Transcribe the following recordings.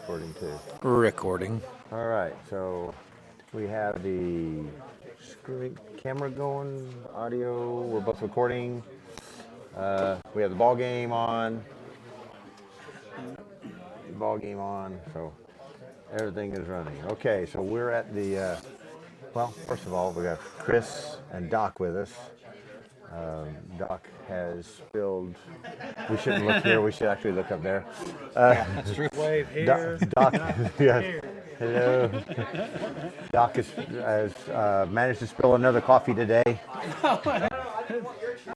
recording too? Recording. All right, so we have the camera going, audio, we're both recording. We have the ball game on. So everything is running. Okay, so we're at the, well, first of all, we got Chris and Doc with us. Doc has spilled, we shouldn't look here, we should actually look up there. That's true. Wave here. Doc, yes. Hello. Doc has managed to spill another coffee today. It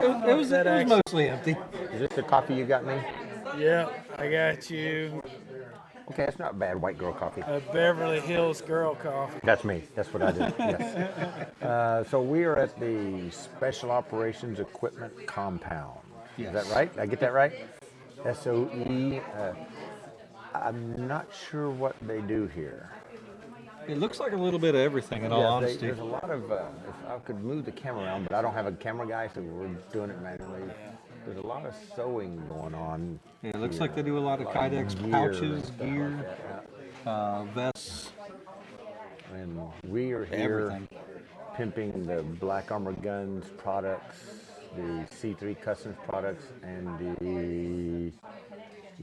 was mostly empty. Is this the coffee you got me? Yeah, I got you Okay, it's not bad white girl coffee. a Beverly Hills girl coffee. That's me. That's what I did. Yes. So we are at the Special Operations Equipment Compound. Yes. Is that right? Did I get that right? SOE. I'm not sure what they do here. It looks like a little bit of everything, in all honesty. There's a lot of. If I could move the camera around, but I don't have a camera guy, so we're doing it manually. There's a lot of sewing going on. Yeah, it looks like they do a lot of Kydex pouches, gear, vests. And we are here Everything. pimping the Black Armor Guns products, the C3 Customs products, and the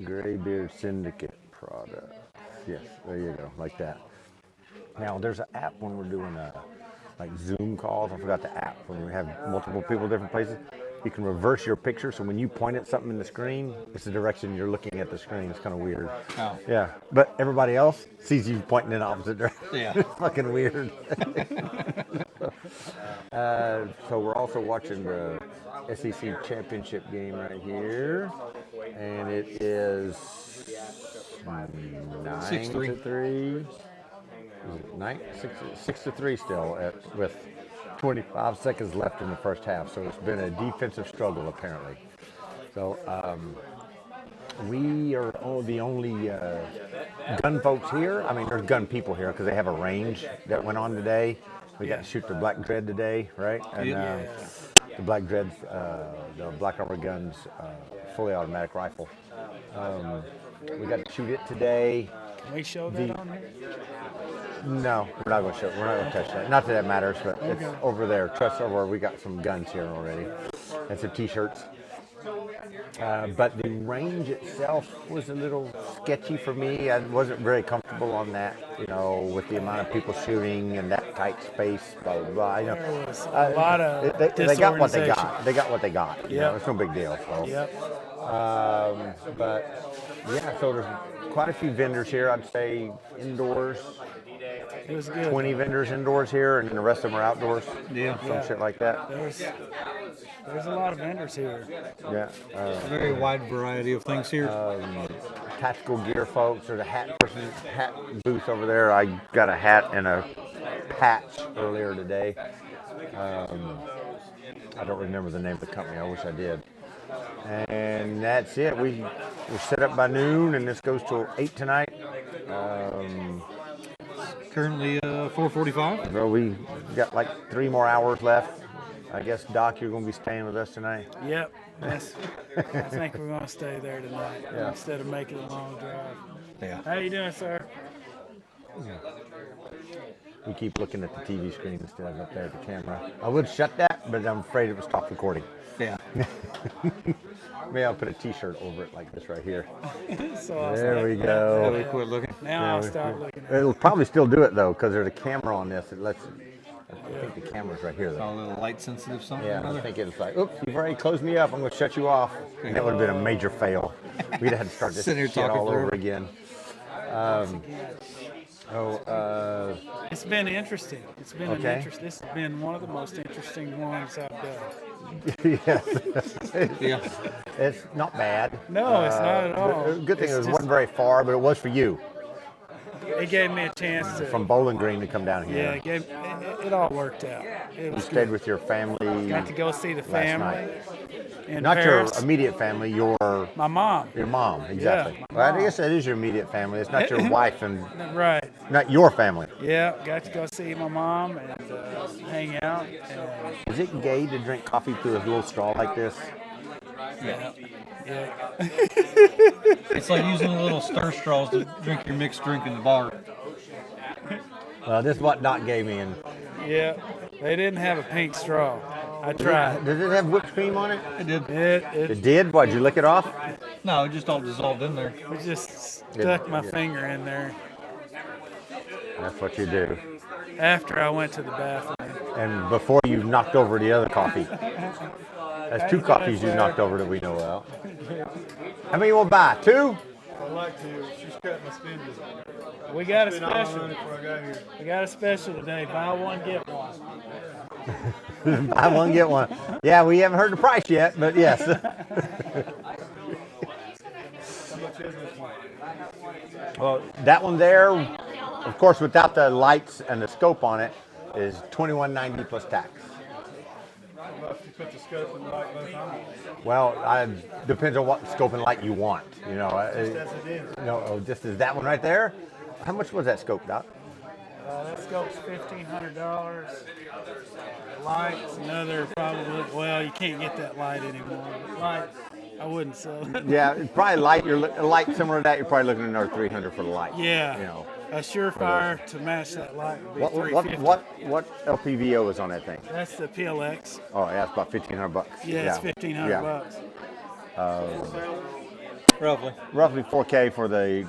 Graybeard Syndicate products. Yes, there you go, like that. Now, there's an app when we're doing like Zoom calls. I forgot the app. When we have multiple people different places, you can reverse your picture. So when you point at something in the screen, it's the direction you're looking at the screen. It's kind of weird. Oh. Yeah, but everybody else sees you pointing in the opposite direction. Yeah. It's fucking weird. So we're also watching the SEC Championship game right here, and it is 9-3. Is it 6-3 still with 25 seconds left in the first half. So it's been a defensive struggle apparently. So we are the only gun folks here. I mean, there's gun people here because they have a range that went on today. We got to shoot the Black Dread today, right? And the Black Dread's, the Black Armor Guns, fully automatic rifle. We got to shoot it today. Can we show that on here? No, we're not going to show. We're not going to touch that. Not that that matters, but it's over there. Trust over. We got some guns here already, and some T-shirts. But the range itself was a little sketchy for me. I wasn't very comfortable on that, with the amount of people shooting and that tight space. Blah blah blah. There was a lot of they got what they got. They got what they got. Yep. It's no big deal. So. Yep. But yeah, so there's quite a few vendors here. I'd say indoors. It was good. 20 vendors indoors here, and the rest of them are outdoors. Yeah. Some shit like that. There's a lot of vendors here. Yeah. A very wide variety of things here. Tactical gear folks. There's a hat booth over there. I got a hat and a patch earlier today. I don't remember the name of the company. I wish I did. And that's it. We're set up by noon, and this goes till 8 tonight. Currently 4:45. Well, we got like 3 more hours left. I guess, Doc, you're going to be staying with us tonight? Yep. I think we're going to stay there tonight instead of making a long drive. Yeah. How you doing, sir? We keep looking at the TV screen instead of up there at the camera. I would shut that, but I'm afraid it would stop recording. Yeah. Maybe I'll put a T-shirt over it like this right here. So There we Yeah, go. we quit looking. Now I'll stop looking at it. It'll probably still do it though, because there's a camera on this. I think the camera's right here A though. little light sensitive something. Yeah, or I other. think it's like, oops, you've already closed me up. I'm going to shut you off. And that would have been a major fail. We'd have had to start this Sitting here shit talking all over forever. again. It's been interesting. It's been Okay. This has been one of the most interesting ones I've done. Yes. Yeah. It's not bad. No, it's not at all. The good thing It's is it just- wasn't very far, but it was for you. It gave me a chance to. From Bowling Green to come down Yeah, here. it all worked out. It You was stayed good. with your family. Got to go see the family. night. In Not Paris. your immediate family, your My mom. mom, exactly. my Well, I mom. guess that is your immediate family. It's not your wife and Right. not your family. Yeah, got to go see my mom and hang out. And Is it gay to drink coffee through a little straw like this? Yeah. It's like using the little stir straws to drink your mixed drink in the bar. This is what Doc gave me. And Yeah. They didn't have a pink straw. I tried. does it have whipped cream on it? It did. It did? What, did you lick it off? No, it just all dissolved in there. I just stuck my finger in there That's what you do. after I went to the bathroom. And before you knocked over the other coffee. That's 2 coffees you knocked over that we know of. How many you want to buy? 2? I'd like to. She's cutting my spending. We got a Spent all my special. money before I got here. We got a special today. Buy one, get one. Buy one, get one. Yeah, we haven't heard the price yet, but yes. How much is this one? Well, that one there, of course, without the lights and the scope on it, is $21.90 plus tax. How about if you put the scope and the light both on? Well, depends on what scope and light you want. You know, Just as it is. just as that one right there. How much was that scope, Doc? That scope's $1,500. Lights, another probably. Well, you can't get that light anymore. Light, I wouldn't sell it. Yeah, it's probably light. Light similar to that. You're probably looking at another $300 for the light. Yeah. You know, A Surefire to match that light would be what $350. what LPVO is on that thing? That's the PLX. Oh, yeah, it's about $1,500. Yeah, it's $1,500. Roughly. Roughly 4K for the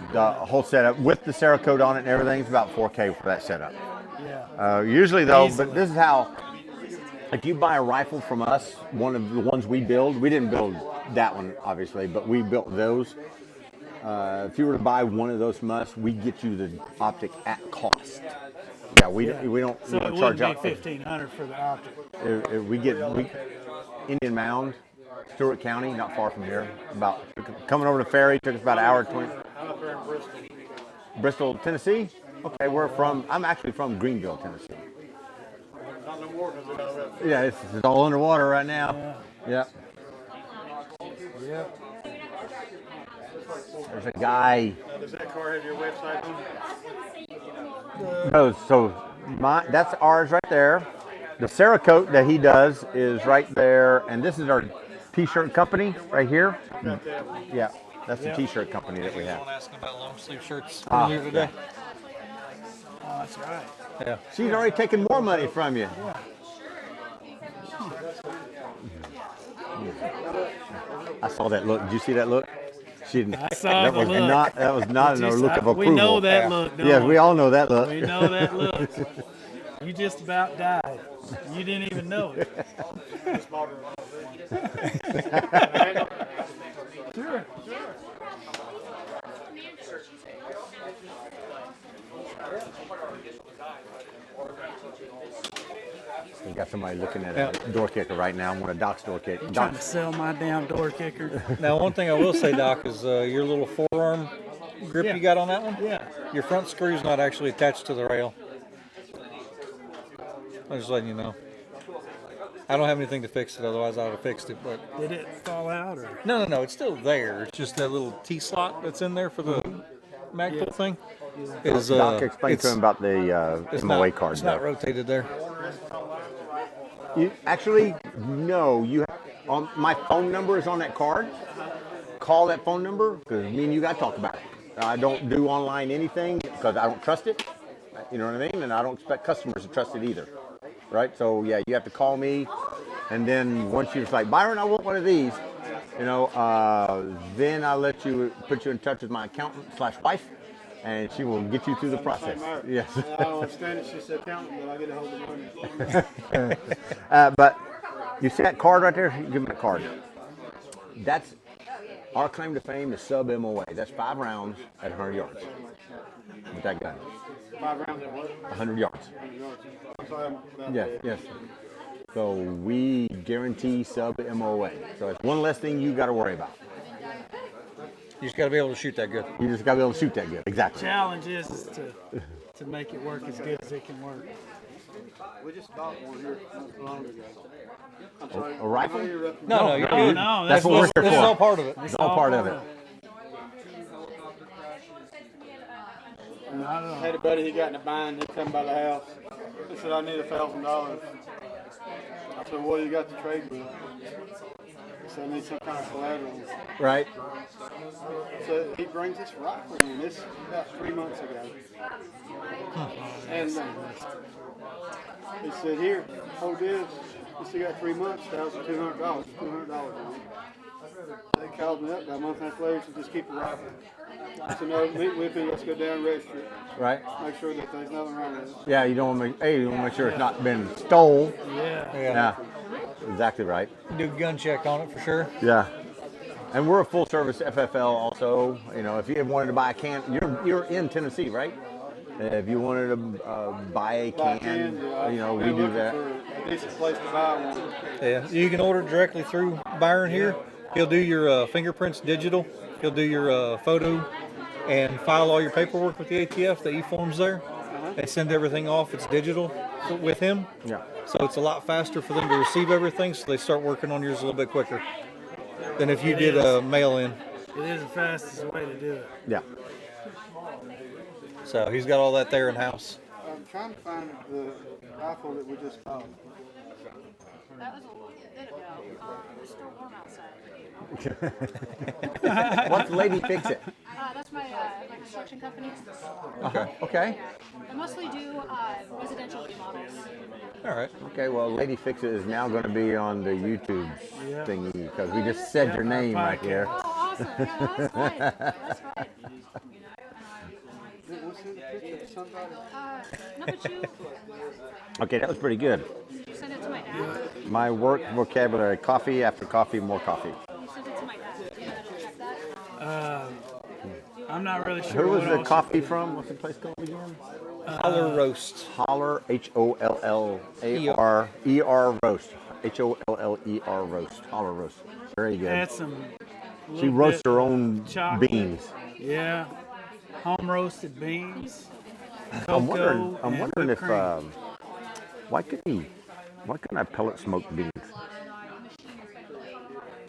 whole setup with the Cerakote on it and everything. It's about 4K for that setup. Yeah. Usually though, Easily. but this is how. If you buy a rifle from us, one of the ones we build, we didn't build that one obviously, but we built those. If you were to buy one of those from us, we get you the optic at cost. Yeah, we don't So it charge wouldn't out. be $1,500 for the optic. We Indian Mound, Stewart County, not far from here. About coming over the ferry took us about an hour 20. I'm up there in Bristol. Bristol, Tennessee. Okay, I'm actually from Greenville, Tennessee. Not no more because they're all right. Yeah, it's all underwater right now. Yeah. Yep. There's a guy. Does that car have your website on? No, so that's ours right there. The Cerakote that he does is right there, and this is our T-shirt company right here. Got that one. Yeah, that's the T-shirt company that we have. Someone asking about long sleeve shirts Ah, earlier today. Oh, that's right. Yeah. She's already taken more money from you. I saw that look. Did you see that look? She didn't. I saw the look. That was not a look of approval. We know that look, don't Yes, we? we all know that look. We know that look. You just about died. You didn't even know it. Sure. We got somebody looking at a door kicker right now. One of Doc's door kickers. Trying to sell my damn door kicker. Now, one thing I will say, Doc, is your little forearm grip you got on that one. Yeah. Your front screw's not actually attached to the rail. I'm just letting you know. I don't have anything to fix it, otherwise I would have fixed it. But Did it fall out or? no, it's still there. It's just that little T slot that's in there for the Magpul thing. Is Doc explained to him about the MOA card. It's not though. rotated there. No. My phone number is on that card. Call that phone number because me and you got to talk about it. I don't do online anything because I don't trust it. You know what I mean? And I don't expect customers to trust it either. Right? So yeah, you have to call me, and then once you're like, Byron, I want one of these. Then I'll put you in touch with my accountant/wife, and she will get you through the process. Yes. I don't understand it. She said accountant, but I get a hold of money. But you see that card right there? Give me that card. That's our claim to fame is sub MOA. That's 5 rounds at 100 yards with that gun. 5 rounds at what? 100 yards. I'm sorry. Yes. So we guarantee sub MOA. So it's one less thing you got to worry about. You just got to be able to shoot that good. You just got to be able to shoot that good. Exactly. Challenge is to make it work as good as it can work. We just bought one here not so long ago. I'm sorry. A rifle? No, you're Oh, good. no, That's what we're here This is all for. part of it. It's all part of it. I had a buddy, he got in a bind, he come by the house. He said, I need $1,000. I said, well, you got the trade with. He so I need some kind of collateral. Right. So he brings this rifle in. This about 3 months ago. And he said, "Here, hold this. You still got 3 months. $1,200. $200 on it." They called me up about a month and a half later to just keep the rifle. I said, "No, meet with me. Let's go down and register it. Right. Make sure that there's nothing wrong with it." Yeah, you don't want to. You want to make sure it's not been stole. Yeah. Yeah. Exactly right. Do a gun check on it for sure. Yeah. And we're a full service FFL also. You know, if you wanted to buy a can, you're in Tennessee, right? If you wanted to buy a can, you know, we do that. For a decent place to buy one. Yeah, you can order directly through Byron here. He'll do your fingerprints digital. He'll do your photo and file all your paperwork with the ATF, the e-forms there, and send everything off. It's digital with him. Yeah. So it's a lot faster for them to receive everything, so they start working on yours a little bit quicker than if you did a mail-in. It is the fastest way to do it. Yeah. So he's got all that there in-house. I'm trying to find the rifle that we just bought. That was a little bit ago. It's still warm outside. What's Lady Fix It? That's my construction company. Okay. I mostly do residential remodels. All right. Okay. Well, Lady Fix It is now going to be on the YouTube thingy because we just said your name right here. Oh, awesome. Yeah, that's fine. That's fine. Didn't we send a picture to somebody? No, but you Okay, that was pretty good. sent it to my dad. My work vocabulary: coffee after coffee, more coffee. You sent it to my dad. Do you know how to check that? I'm not really sure. Who was what the else- coffee from? What's the place called again? Holler roast. Holler, HOLLARER roast. HOLLER roast. Holler roast. Very good. Had some. She little roasts bit her own chocolate. beans. Yeah. Home roasted beans. I'm wondering cocoa, and if whipped cream. why couldn't I pellet smoke beans?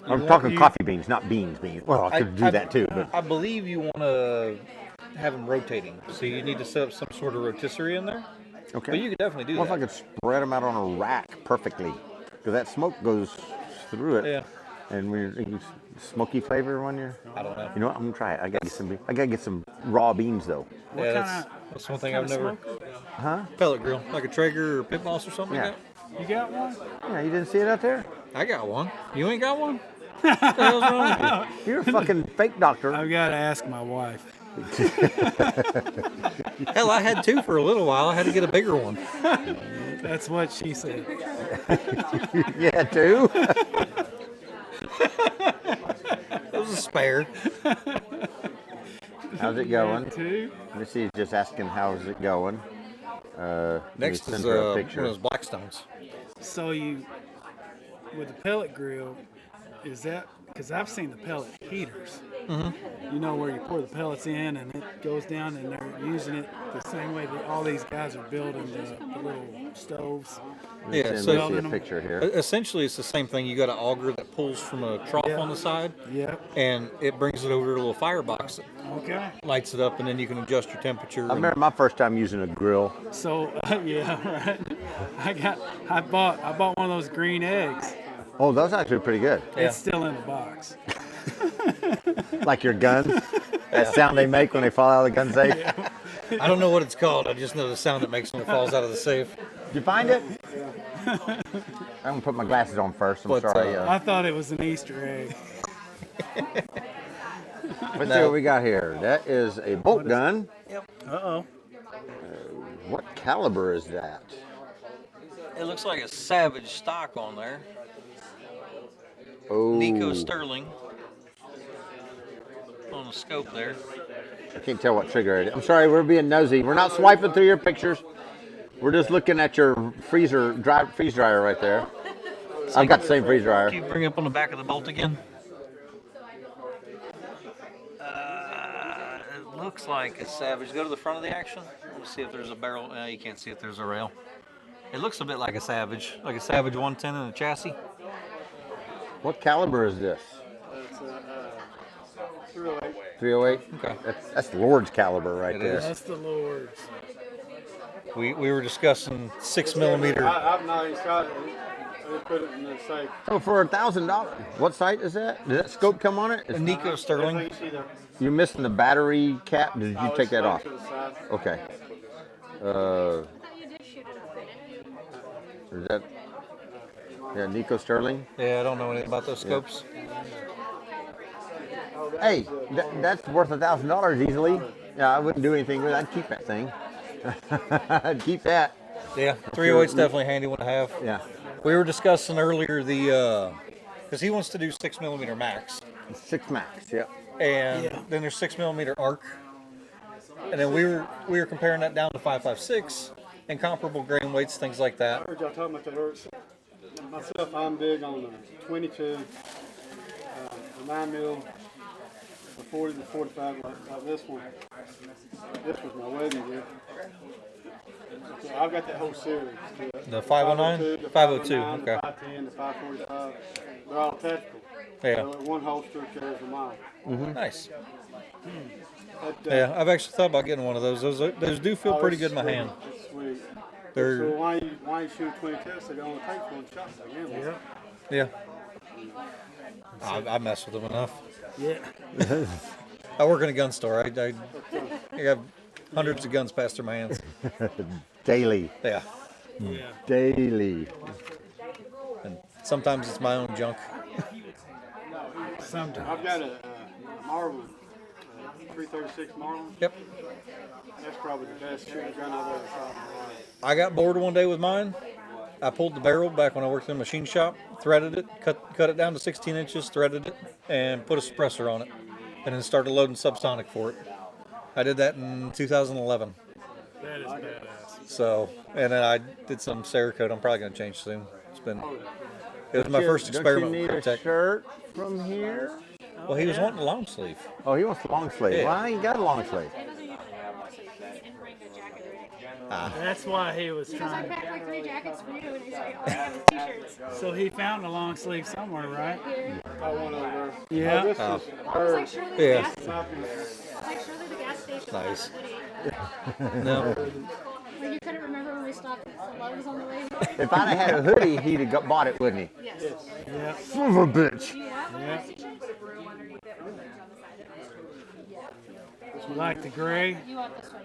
I'm talking coffee beans, not beans. Well, I could do that too, but I believe you want to have them rotating, so you need to set up some sort of rotisserie in there. okay. But you could definitely do What if I that. could spread them out on a rack perfectly? Because that smoke goes through it. Yeah. And when you smoky flavor when you're. I don't know. You know what? I'm gonna try it. I gotta get some raw beans though. What Yeah, kind that's one thing of I've never. Huh? Pellet grill, like a Traeger or Pit Boss or something Yeah. like of? You got one? Yeah, you didn't see it out there? that. I got one. You ain't got one? What the hell's wrong with you? You're a fucking fake doctor. I've got to ask my wife. Hell, I had two for a little while. I had to get a bigger one. That's what she said. Yeah, too. It was a spare. How's it going? Two? Let me see. He's just asking how's it going. Let me Next send is her a one picture. of those Blackstones. So you, with the pellet grill, is that, because I've seen the pellet heaters. You know, where you pour the pellets in and it goes down, and they're using it the same way that all these guys are building the little stoves. Yeah, Let me so see a picture here. essentially it's the same thing. You got an auger that pulls from a trough on the side, Yep. and it brings it over to a little firebox that Okay. lights it up, and then you can adjust your temperature. I remember my first time using a grill. So yeah, right. I bought one of those green eggs. Oh, those actually pretty good. Yeah. It's still in the box. Like your guns. That sound they make when they fall out of the gun safe. I don't know what it's called. I just know the sound it makes when it falls out of the safe. Did you find it? I'm gonna put my glasses on first. I'm But, sorry. I thought it was an Easter egg. Let's see what we got here. That is a bolt gun. Uh-oh. What caliber is that? It looks like a Savage stock on there. Oh, Nico Sterling on the scope there. I can't tell what trigger it is. I'm sorry, we're being nosy. We're not swiping through your pictures. We're just looking at your freeze dryer right there. I've got the same freeze dryer. Can you bring up on the back of the bolt again? It looks like a Savage. Go to the front of the action. Let's see if there's a barrel. You can't see if there's a rail. It looks a bit like a Savage 110 in a chassis. What caliber is this? It's 308. 308? Okay. That's Lord's caliber right It there. is. That's the Lord's. We were discussing 6 millimeter. I've not even shot it. They put it in the safe. Oh, for $1,000. What site is that? Did that scope come on it? It's, Nico Sterling. Everything you see there. you're missing the battery cap. Did you Oh, take it's that laid off? to the side. Okay. I thought you did shoot it up, didn't you? Is that? Yeah, Nico Sterling. Yeah, I don't know anything about those scopes. Hey, that's worth $1,000 easily. Yeah, I wouldn't do anything with it. I'd keep that thing. I'd keep that. Yeah, 308's definitely a handy one to have. Yeah. We were discussing earlier the, because he wants to do 6mm max. 6 max. Yeah. And then there's 6mm arc. And then we were comparing that down to 5.56 and comparable grain weights, things like I that. heard y'all talking about that earlier. Myself, I'm big on the 22, the 9 mil, the 40, the 45, like this one. This was my wedding gift. So I've got that whole series. The 509? the 502, 509, okay. The 510, the 545. They're all tactical. Yeah. So one holster carries a mile. Nice. But, Yeah, I've actually thought about getting one of those. Those do feel oh, pretty it's good in my sweet. hand. It's sweet. They're, So why you shoot 22? So it only takes one shot. yeah. I mess with them enough. Yeah. I work in a gun store. I have hundreds of guns passed through my hands. Daily. Yeah. Daily. And sometimes it's my own junk. Sometimes. I've got a Marlin, 336 Marlin. Yep. That's probably the best shooting gun I've ever shot in my life. I got bored one day with mine. I pulled the barrel back when I worked in a machine shop, threaded it, cut it down to 16 inches, threaded it, and put a suppressor on it, and then started loading subsonic for it. I did that in 2011. That is badass. So, and then I did some Cerakote. I'm probably going to change soon. It was my first experiment Don't you with need a Tech. shirt from here? Well, he was wanting a long sleeve. Oh, he wants a long sleeve. Yeah. Well, I ain't got a long sleeve. It doesn't usually have one, so you didn't bring a jacket, right? That's why he was Because I trying. packed like 3 jackets for you, and he's like, all I have is t-shirts. So he found a long sleeve somewhere, right? Here. Got one over there. Yeah. This is I was her. like, surely the Yeah. gas, like, surely the gas station Nice. hoodie. No. Like, you couldn't remember when we stopped at Lowe's on the way here? If I'd have had a hoodie, he'd have bought it, wouldn't he? Yes. Yeah. Son of a bitch. Do you have one? Yeah. You like the gray? You want this one?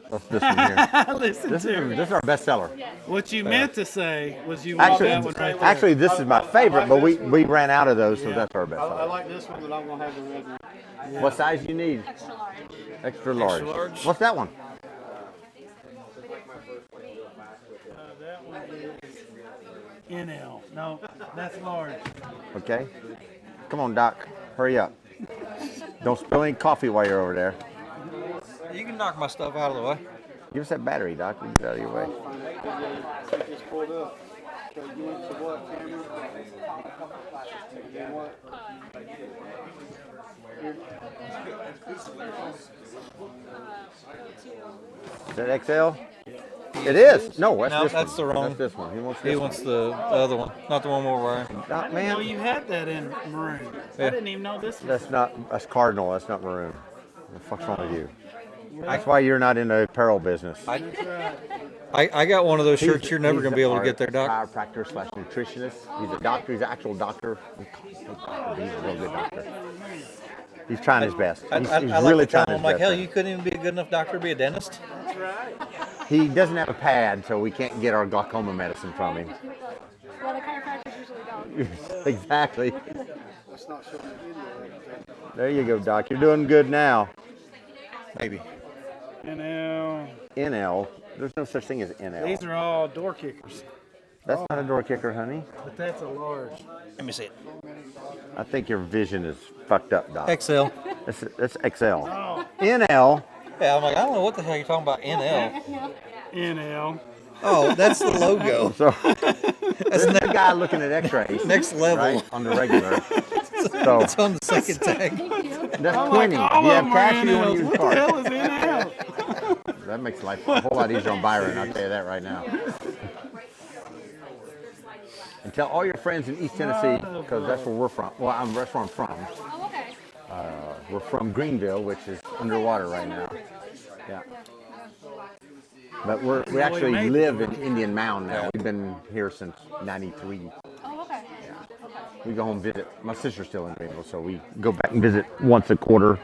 What's this one here? Listen to me. This is our best seller. What you meant to say was you want that one right there. Actually, this is my favorite, but we ran out of those, so that's our best I seller. like this one, but I'm gonna have the red one. What size you need? Extra large. Extra large. Extra large. What's that one? That one is NL. No, that's large. Okay. Come on, Doc. Hurry up. Don't spill any coffee while you're over there. You can knock my stuff out of the way. Give us that battery, Doc. We can get out of your way. It just pulled up. So you went to what, camera? And then what? Is that XL? It is. No, that's No, this that's one. the wrong- That's this one. He wants He this wants the other one, not the one we're wearing. one. Doc, Well, man, you had that in maroon. Yeah. I didn't even know this was. that's not. That's cardinal. That's not maroon. What the fuck's wrong with you? That's why you're not in the apparel business. I got one of those shirts you're never going to be able to get there, Doc. Chiropractor slash nutritionist. He's a doctor. He's an actual doctor. He's a real good doctor. He's trying his best. I He's like really to tell trying him, his I'm like, best. hell, you couldn't even be a good enough doctor to be a dentist? He doesn't have a pad, so we can't get our glaucoma medicine from him. Well, the chiropractors usually don't. Exactly. That's not showing the video. There you go, Doc. You're doing good now. Maybe. NL. NL. There's no such thing as NL. These are all door kickers, That's not a door kicker, honey. but that's a large. Let me see it. I think your vision is fucked up, Doc. XL. That's XL. NL. Yeah, I'm like, I don't know what the hell you're talking about, NL. NL. Oh, that's the logo. So this is the guy looking at X-rays. Next level. Right, on the regular. So It's on the second tag. that's 20. Do you All have of them are cash or you want NLs. to use What the card? hell is NL? That makes life a whole lot easier on Byron, I'll tell you that right now. And tell all your friends in East Tennessee, because that's where we're from. Well, that's where I'm from. Oh, okay. We're from Greenville, which is underwater right now. Yeah. But we actually live in Indian Mound now. We've been here since '93. Oh, okay. We go home and visit. My sister's still in Greenville, so we go back and visit once a quarter,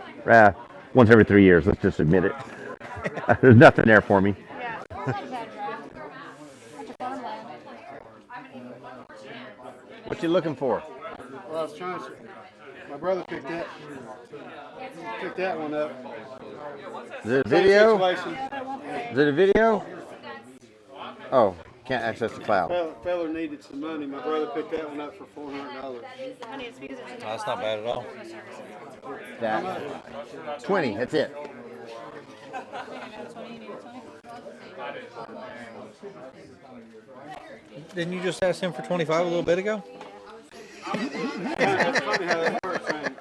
once every 3 years. Let's just admit it. There's nothing there for me. Yeah. Not a bad drive. Bunch of farmland. What you looking for? Well, I was trying to. My brother picked that one up. Is it a video? Situation. Is it a video? Oh, can't access the cloud. Feller needed some money. My brother picked that one up for $400. Honey, it's because it's in the That's not bad at all. That 20. That's it. Didn't you just ask him for 25 a little bit ago? That's funny how that works, man.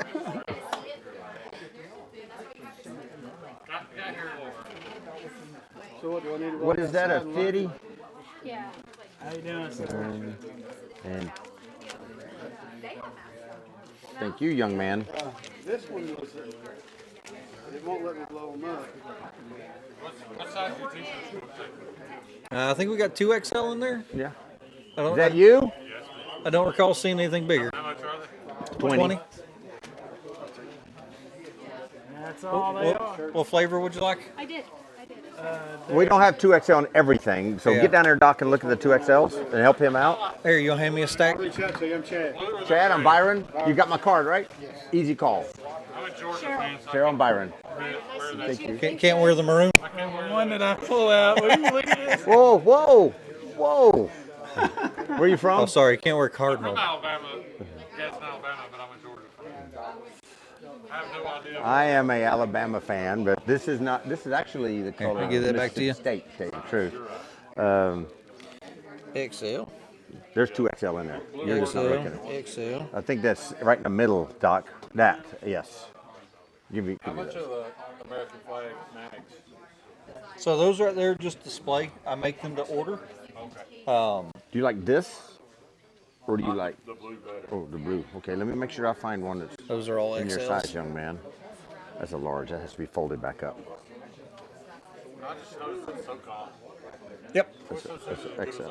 So what do I need to What is that? A 50? Yeah. How you doing, sir? And thank you, young man. This one was. It won't let me blow them up. I think we got 2XL in there. Yeah. I Is that you? I don't recall seeing anything bigger. 20. That's all they are. What flavor would you like? I did. We don't have 2XL on everything, so Yeah. get down there, Doc, and look at the 2XLs and help him out. Here, you gonna hand me a stack? Reach out to you. I'm Chad. Chad, I'm Byron. You got my card, right? Easy call. Cheryl, I'm Byron. Thank you. Can't wear the maroon. The one that I pull out. Will you look at this? Whoa, whoa, whoa. Where are you from? Oh, sorry, can't wear cardinal. Alabama, Gadsden, Alabama, but I'm in Georgia. I have no idea. I am a Alabama fan, but this is not. This is actually the color. I'll give that back to you. State, to tell you the truth. XL. There's 2XL in there. You're just not looking at it. XL. I think that's right in the middle, Doc. That, yes. Give me How much that. of the American flag mags? So those right there just display. I make them to order. Okay. Do you like this, or do you like? The blue better. Oh, the blue. Okay, let me make sure I find one that's Those are all in your XLs. size, young man. That's a large. That has to be folded back up. I just noticed it's so calm. Yep. That's an XL.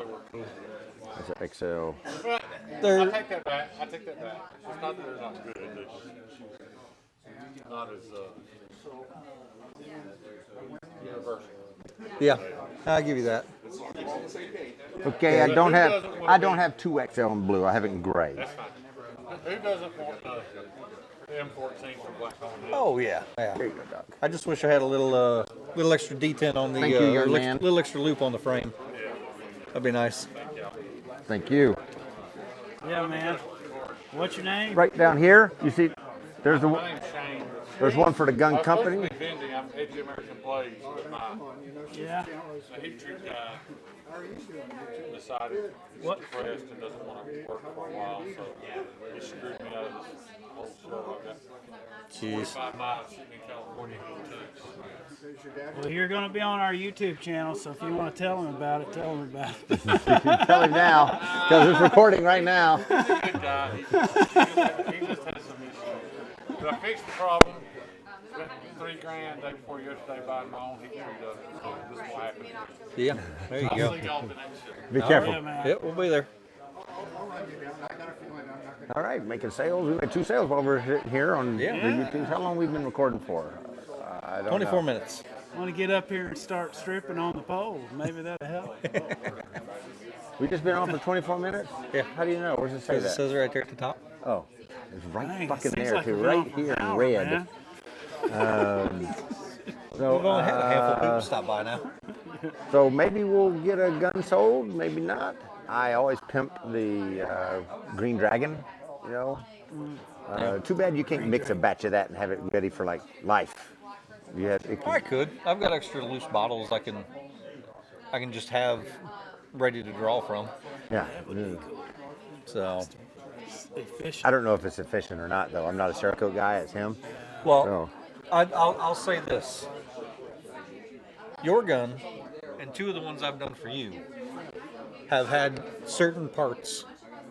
That's an XL. I They're take that back. I take that back. It's not that they're not good. They're just not as universal. yeah. I'll give you that. Okay, I don't have 2XL in blue. I have it in gray. That's fine. Who doesn't want the M14 for black on it? Oh yeah. Yeah. There you go, Doc. I just wish I had a little extra detent on the Thank you, young man. little extra loop on the frame. That'd be nice. Thank you. Yeah, man. What's your name? Right down here, you see, there's the My name's Shane. there's one for the gun I'm supposed to company. be vending. I'm Edgy American Plays, but my Yeah. heat treat guy decided What? he's depressed and doesn't want to work for a while, so he screwed me out of this whole show. I've got Jeez. 45 miles sitting in California in Tux. Well, you're going to be on our YouTube channel, so if you want to tell him about it, tell him about it. Tell him now, because it's recording right now. He's a good guy. He just has some issues. But I fixed the problem. Spent $3,000 day before yesterday buying my own heat treat up. So this will happen. Yeah. There you I'll go. see y'all at the next show. Be careful. Yeah, man. Yep, we'll be there. All right, making sales. We made 2 sales while we're sitting here on the YouTube. How long have we been recording for? I don't 24 know. minutes. Want to get up here and start stripping on the pole? Maybe that'll help. We just been on for 24 minutes? Yeah. How do you know? Where does it say It that? says it right there at the top. Oh, it's right Dang, it fucking seems there like too, we've been on right for here an in hour, red. man. So, We've only had a handful of people stop by now. so maybe we'll get a gun sold, maybe not. I always pimp the Green Dragon, you know. Too bad you can't mix a batch of that and have it ready for like life. You have, it I can, could. I've got extra loose bottles I can just have ready to draw from. yeah. Mm. So, Efficient. I don't know if it's efficient or not, though. I'm not a Cerakote guy. It's him. well, So, I'll say this. Your gun and 2 of the ones I've done for you have had certain parts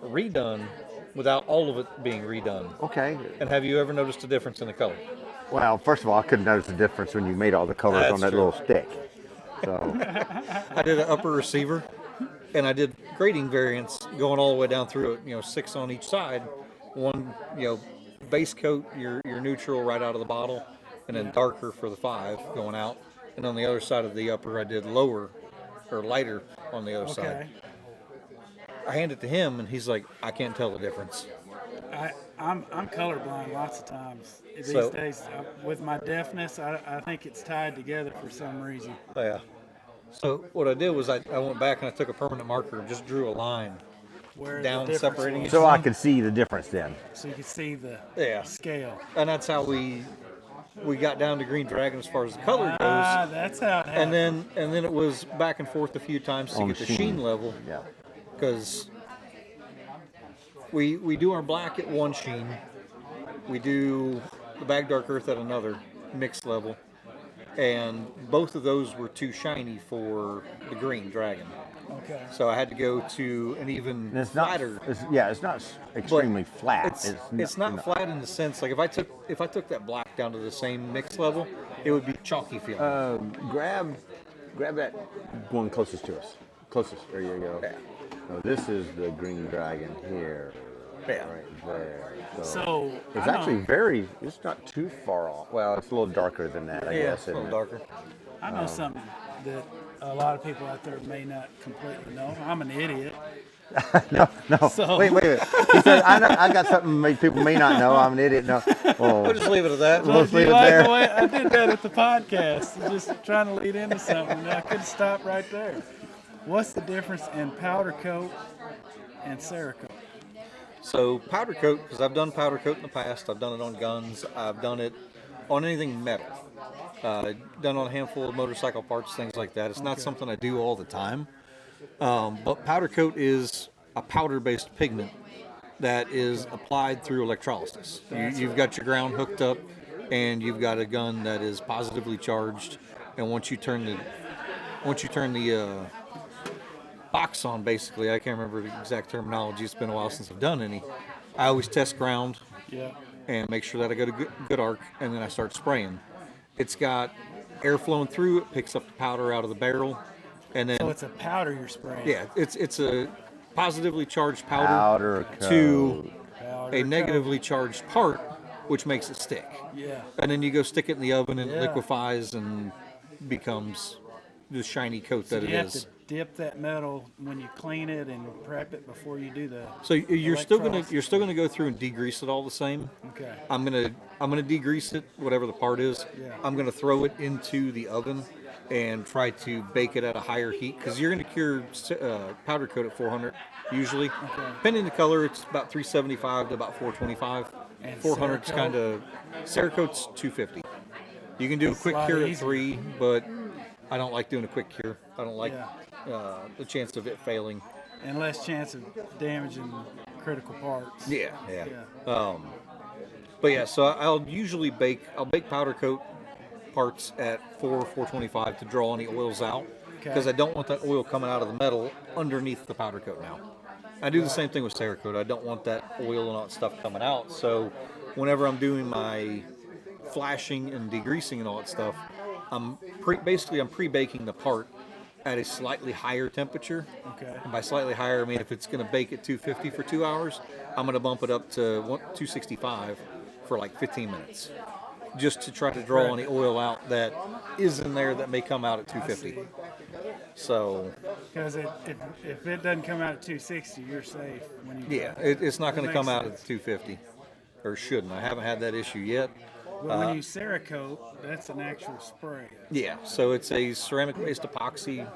redone without all of it being redone. okay. And have you ever noticed a difference in the color? Well, first of all, I couldn't notice the difference when you made all the colors That's on that true. little stick. So I did an upper receiver, and I did grading variants going all the way down through it. 6 on each side. One, base coat your neutral right out of the bottle, and then darker for the 5 going out. And on the other side of the upper, I did lower or lighter on the other side. Okay. I hand it to him, and he's like, I can't tell the difference. I'm colorblind lots of times these So- days. With my deafness, I think it's tied together for some reason. Yeah. So what I did was I went back and I took a permanent marker and just drew a line Where the down difference separating was. each so I one. could see the difference then. So you can see the Yeah. scale. And that's how we got down to Green Dragon as far as the color goes. That's how it And happened. then it was back and forth a few times to On get the sheen. sheen level, Yeah. because we do our black at one sheen, we do the Bag Dark Earth at another mixed level, and both of those were too shiny for the Green Dragon. Okay. So I had to go to an even And it's not. flatter. It's not extremely flat. It's not flat in the sense like if I took that black down to the same mix level, it would be chalky feeling. Grab that one closest to us. Closest. There you go. Yeah. No, this is the Green Dragon here. Yeah. Right there. So It's I know- actually it's not too far off. Well, it's a little darker than that, I Yeah, guess. it's a little isn't it? darker. I know something that a lot of people out there may not completely know. I'm an idiot. No. So- Wait. He said, I got something people may not know. I'm an idiot. No. We'll Oh, just leave it at that. Let's Do you leave it like there. the way I did that at the podcast? Just trying to lead into something. I could stop right there. What's the difference in powder coat and Cerakote? So powder coat, because I've done powder coat in the past. I've done it on guns. I've done it on anything metal. Done on a handful of motorcycle parts, things like that. It's not something I do all the time. But powder coat is a powder-based pigment that is applied through electrolysis. You've got your ground hooked up, and you've got a gun that is positively charged. And once you turn the box on, basically, I can't remember the exact terminology. It's been a while since I've done any. I always test ground Yeah. and make sure that I got a good arc, and then I start spraying. It's got air flowing through it, picks up the powder out of the barrel, and then So it's a powder you're spraying. yeah, it's a positively charged powder, Powder to Powder a coat. negatively charged part, which makes it stick. Yeah. And then you go stick it in the oven, and it Yeah. liquefies and becomes the shiny coat that You it have is. to dip that metal when you clean it and prep it before you do the. So you're still electrolysis. gonna go through and degrease it all the same. Okay. I'm gonna degrease it, whatever the part is. Yeah. I'm gonna throw it into the oven and try to bake it at a higher heat, because you're gonna cure powder coat at 400 usually. Depending on the color, it's about 375 to about 425. And 400 is Cerakote? kind of Cerakote's 250. You can do a It's a quick lot cure at easier. 3, but I don't like doing a quick cure. I don't like Yeah. the chance of it failing. And less chance of damaging critical parts. Yeah. Yeah. But yeah, so I'll bake powder coat parts at 425 to draw any oils out, because I don't want that oil coming out of the metal underneath the powder coat now. I do the same thing with Cerakote. I don't want that oil and all that stuff coming out. So whenever I'm doing my flashing and degreasing and all that stuff, I'm pre-baking the part at a slightly higher temperature. Okay. And by slightly higher, I mean if it's going to bake at 250 for 2 hours, I'm going to bump it up to 265 for like 15 minutes, just to try to draw any oil out that is in there that may come out at 250. So Because if it doesn't come out at 260, you're safe when you. yeah, it's not going to That come makes out at 250, or shouldn't. I haven't had that issue yet. But when you Cerakote, that's an actual spray. Yeah, so it's a ceramic-based epoxy.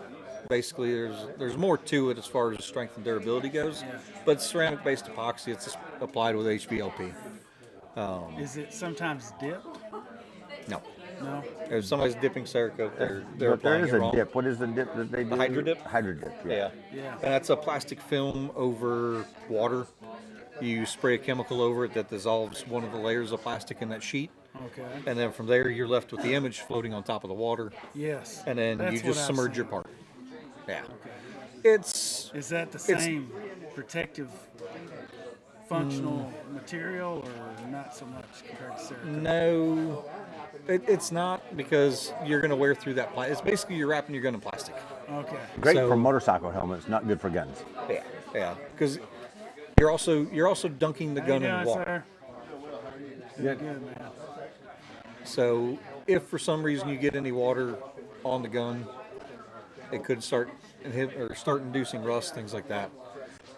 Basically, there's more to it as far as strength and durability goes, but it's ceramic-based epoxy. It's just applied with HVLP. Is it sometimes dipped? No, No. if somebody's dipping Cerakote, they're But there applying is it a wrong. dip. What is the dip that they do? Hydro dip? Hydro dip. Yeah. Yeah. And that's a plastic film over water. You spray a chemical over it that dissolves one of the layers of plastic in that sheet. Okay. And then from there, you're left with the image floating on top of the water. Yes. And then That's you just what I've submerge your seen. part. Yeah. It's Is that the It's- same protective functional material or not so much compared to Cerakote? no. It's not, because you're going to wear through that plastic. It's basically you're wrapping your gun in plastic. Okay. Great So- for motorcycle helmets, not good for guns. Yeah, because you're also dunking the gun in water. Sir? Yeah. Good, man. So if for some reason you get any water on the gun, it could start inducing rust, things like that.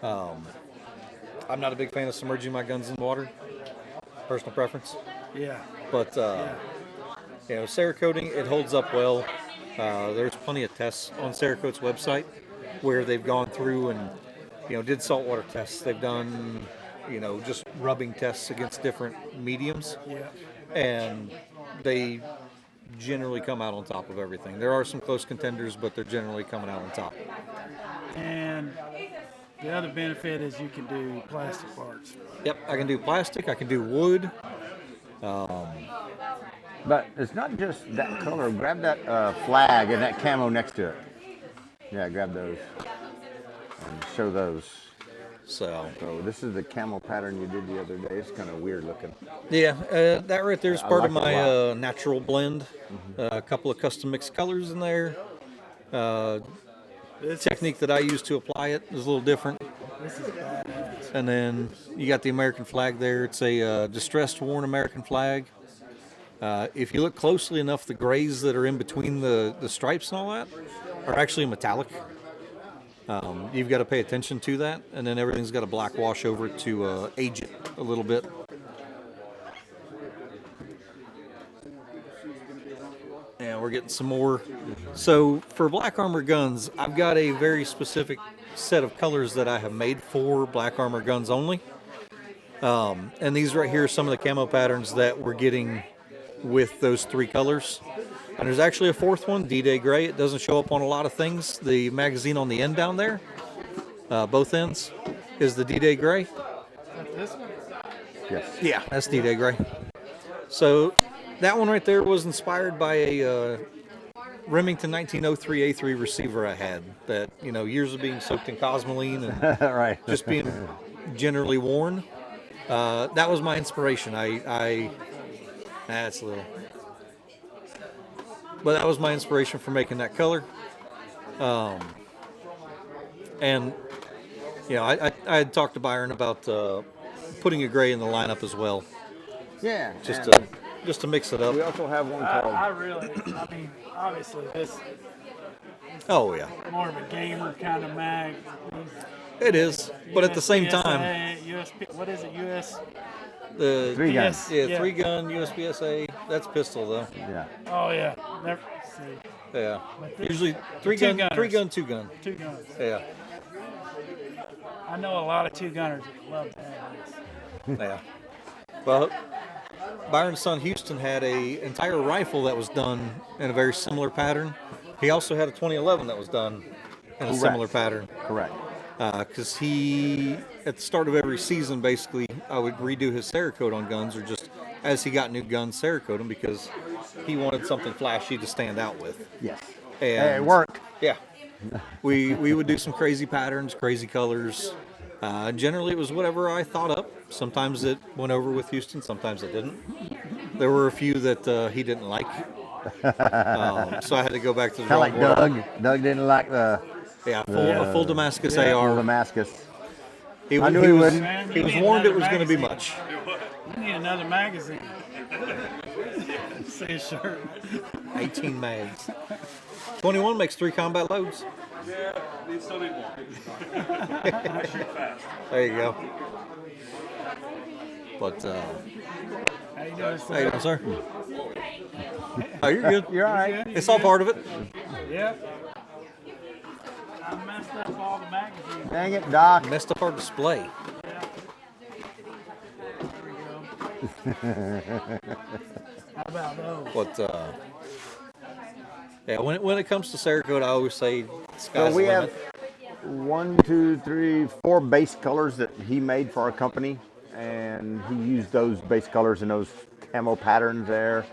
I'm not a big fan of submerging my guns in water. Personal preference. Yeah. But Cerakoting, it holds up well. There's plenty of tests on Cerakote's website where they've gone through and did saltwater tests. They've done just rubbing tests against different mediums, Yeah. and they generally come out on top of everything. There are some close contenders, but they're generally coming out on top. And the other benefit is you can do plastic parts. Yep, I can do plastic. I can do wood. But it's not just that color. Grab that flag and that camo next to it. Yeah, grab those and show those. So this is the camo pattern you did the other day. It's kind of weird looking. yeah, that right there is I part like of it a my lot. natural blend. A couple of custom mixed colors in there. Technique that I use to apply it is a little different. This is badass. And then you got the American flag there. It's a distressed worn American flag. If you look closely enough, the grays that are in between the stripes and all that are actually metallic. You've got to pay attention to that, and then everything's got a black wash over it to age it a little bit. And we're getting some more. So for Black Armor guns, I've got a very specific set of colors that I have made for Black Armor guns only. And these right here are some of the camo patterns that we're getting with those three colors. And there's actually a fourth one, D-Day Gray. It doesn't show up on a lot of things. The magazine on the end down there, both ends, is the D-Day Gray. This one? Yes. Yeah, that's D-Day Gray. So that one right there was inspired by a Remington 1903 A3 receiver I had that, years of being soaked in cosmoline and Right. just being generally worn. That was my inspiration. That's a little. But that was my inspiration for making that color. And, I had talked to Byron about putting a gray in the lineup as well, Yeah. just and to mix it up. we also have one called. I mean, obviously this Oh yeah, is more of a gamer kind of mag. it is. But at the same time, USP, what is it? US? the Three gun. yeah, 3-gun USPSA. That's pistol though. Yeah. Oh yeah. Never see. Yeah, But this- usually two 3-gun, gunners. 3-gun, 2-gun. Two guns. Yeah, I know a lot of two gunners that love to have this. yeah. Well, Byron's son Houston had a entire rifle that was done in a very similar pattern. He also had a 2011 that was done in a similar pattern. Correct. Because he, at the start of every season, basically, I would redo his Cerakote on guns, or just as he got new guns, Cerakote them, because he wanted something flashy to stand out with. Yes. And Hey, it worked. yeah, we would do some crazy patterns, crazy colors. Generally, it was whatever I thought up. Sometimes it went over with Houston, sometimes it didn't. There were a few that he didn't like, so I had to go back to the Kind of drawing like board. Doug. Doug didn't like the A full Damascus full AR. Damascus. He, I knew he he was, wouldn't. Man, he you was need warned it another was going to be magazine. much. You need another magazine. See a shirt. 18 mags. 21 makes 3 combat loads. Yeah, we still need more. I shoot fast. There you go. But, How you doing, how you sir? doing, sir? Oh, you're good. You're all right. It's all part of it. Yeah. I messed up all the magazines. Dang it, Doc. Messed up our display. How about those? But, yeah, when it comes to Cerakote, I always say So sky's we the have limit. 4 base colors that he made for our company, and he used those base colors and those camo patterns there.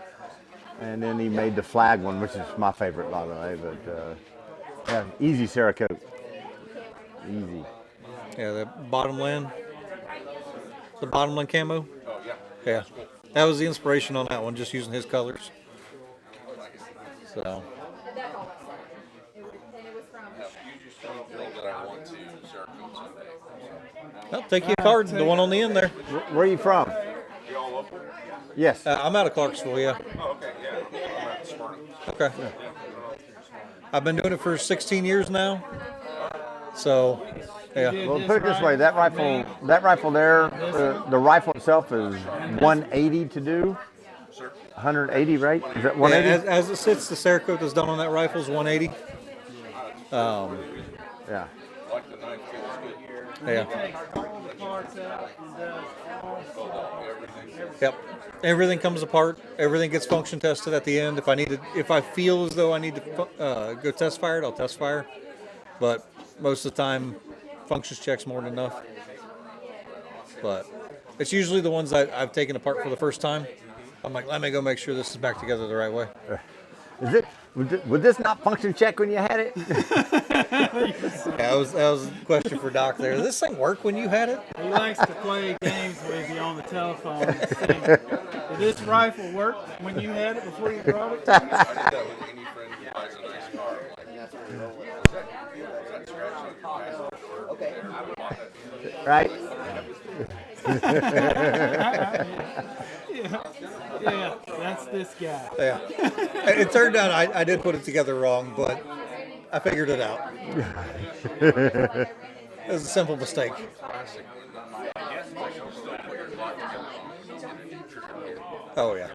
And then he made the flag one, which is my favorite, by the way. But yeah, easy Cerakote. Easy. Yeah, the bottomland. The bottomland camo. Oh, yeah. Yeah. That was the inspiration on that one, just using his colors. So. I'll take you a card, the one on the end there. Where are you from? Yes. I'm out of Clarksville, yeah. Oh, okay, yeah. I'm at Smyrna. Okay. I've been doing it for 16 years now. So, yeah. Well, put it this way: that rifle there, the rifle itself is 180 to do. 180, right? Is that 180? As it sits, the Cerakote that's done on that rifle is 180. Yeah. Like the knife feels good. Yeah. Takes all the parts out and does all Yep. Everything comes apart. Everything gets function tested at the end. If I feel as though I need to go test fire it, I'll test fire. But most of the time, functions check's more than enough. But it's usually the ones I've taken apart for the first time. I'm like, let me go make sure this is back together the right way. Is it? Would this not function check when you had it? That was a question for Doc there. Does this thing work when you had it? He likes to play games with you on the telephone and see, did this rifle work when you had it before you brought it? I did that with any friend who buys a nice car. Right? Yeah, that's this guy. Yeah. It turned out I did put it together wrong, but I figured it out. It was a simple mistake. Oh, yeah.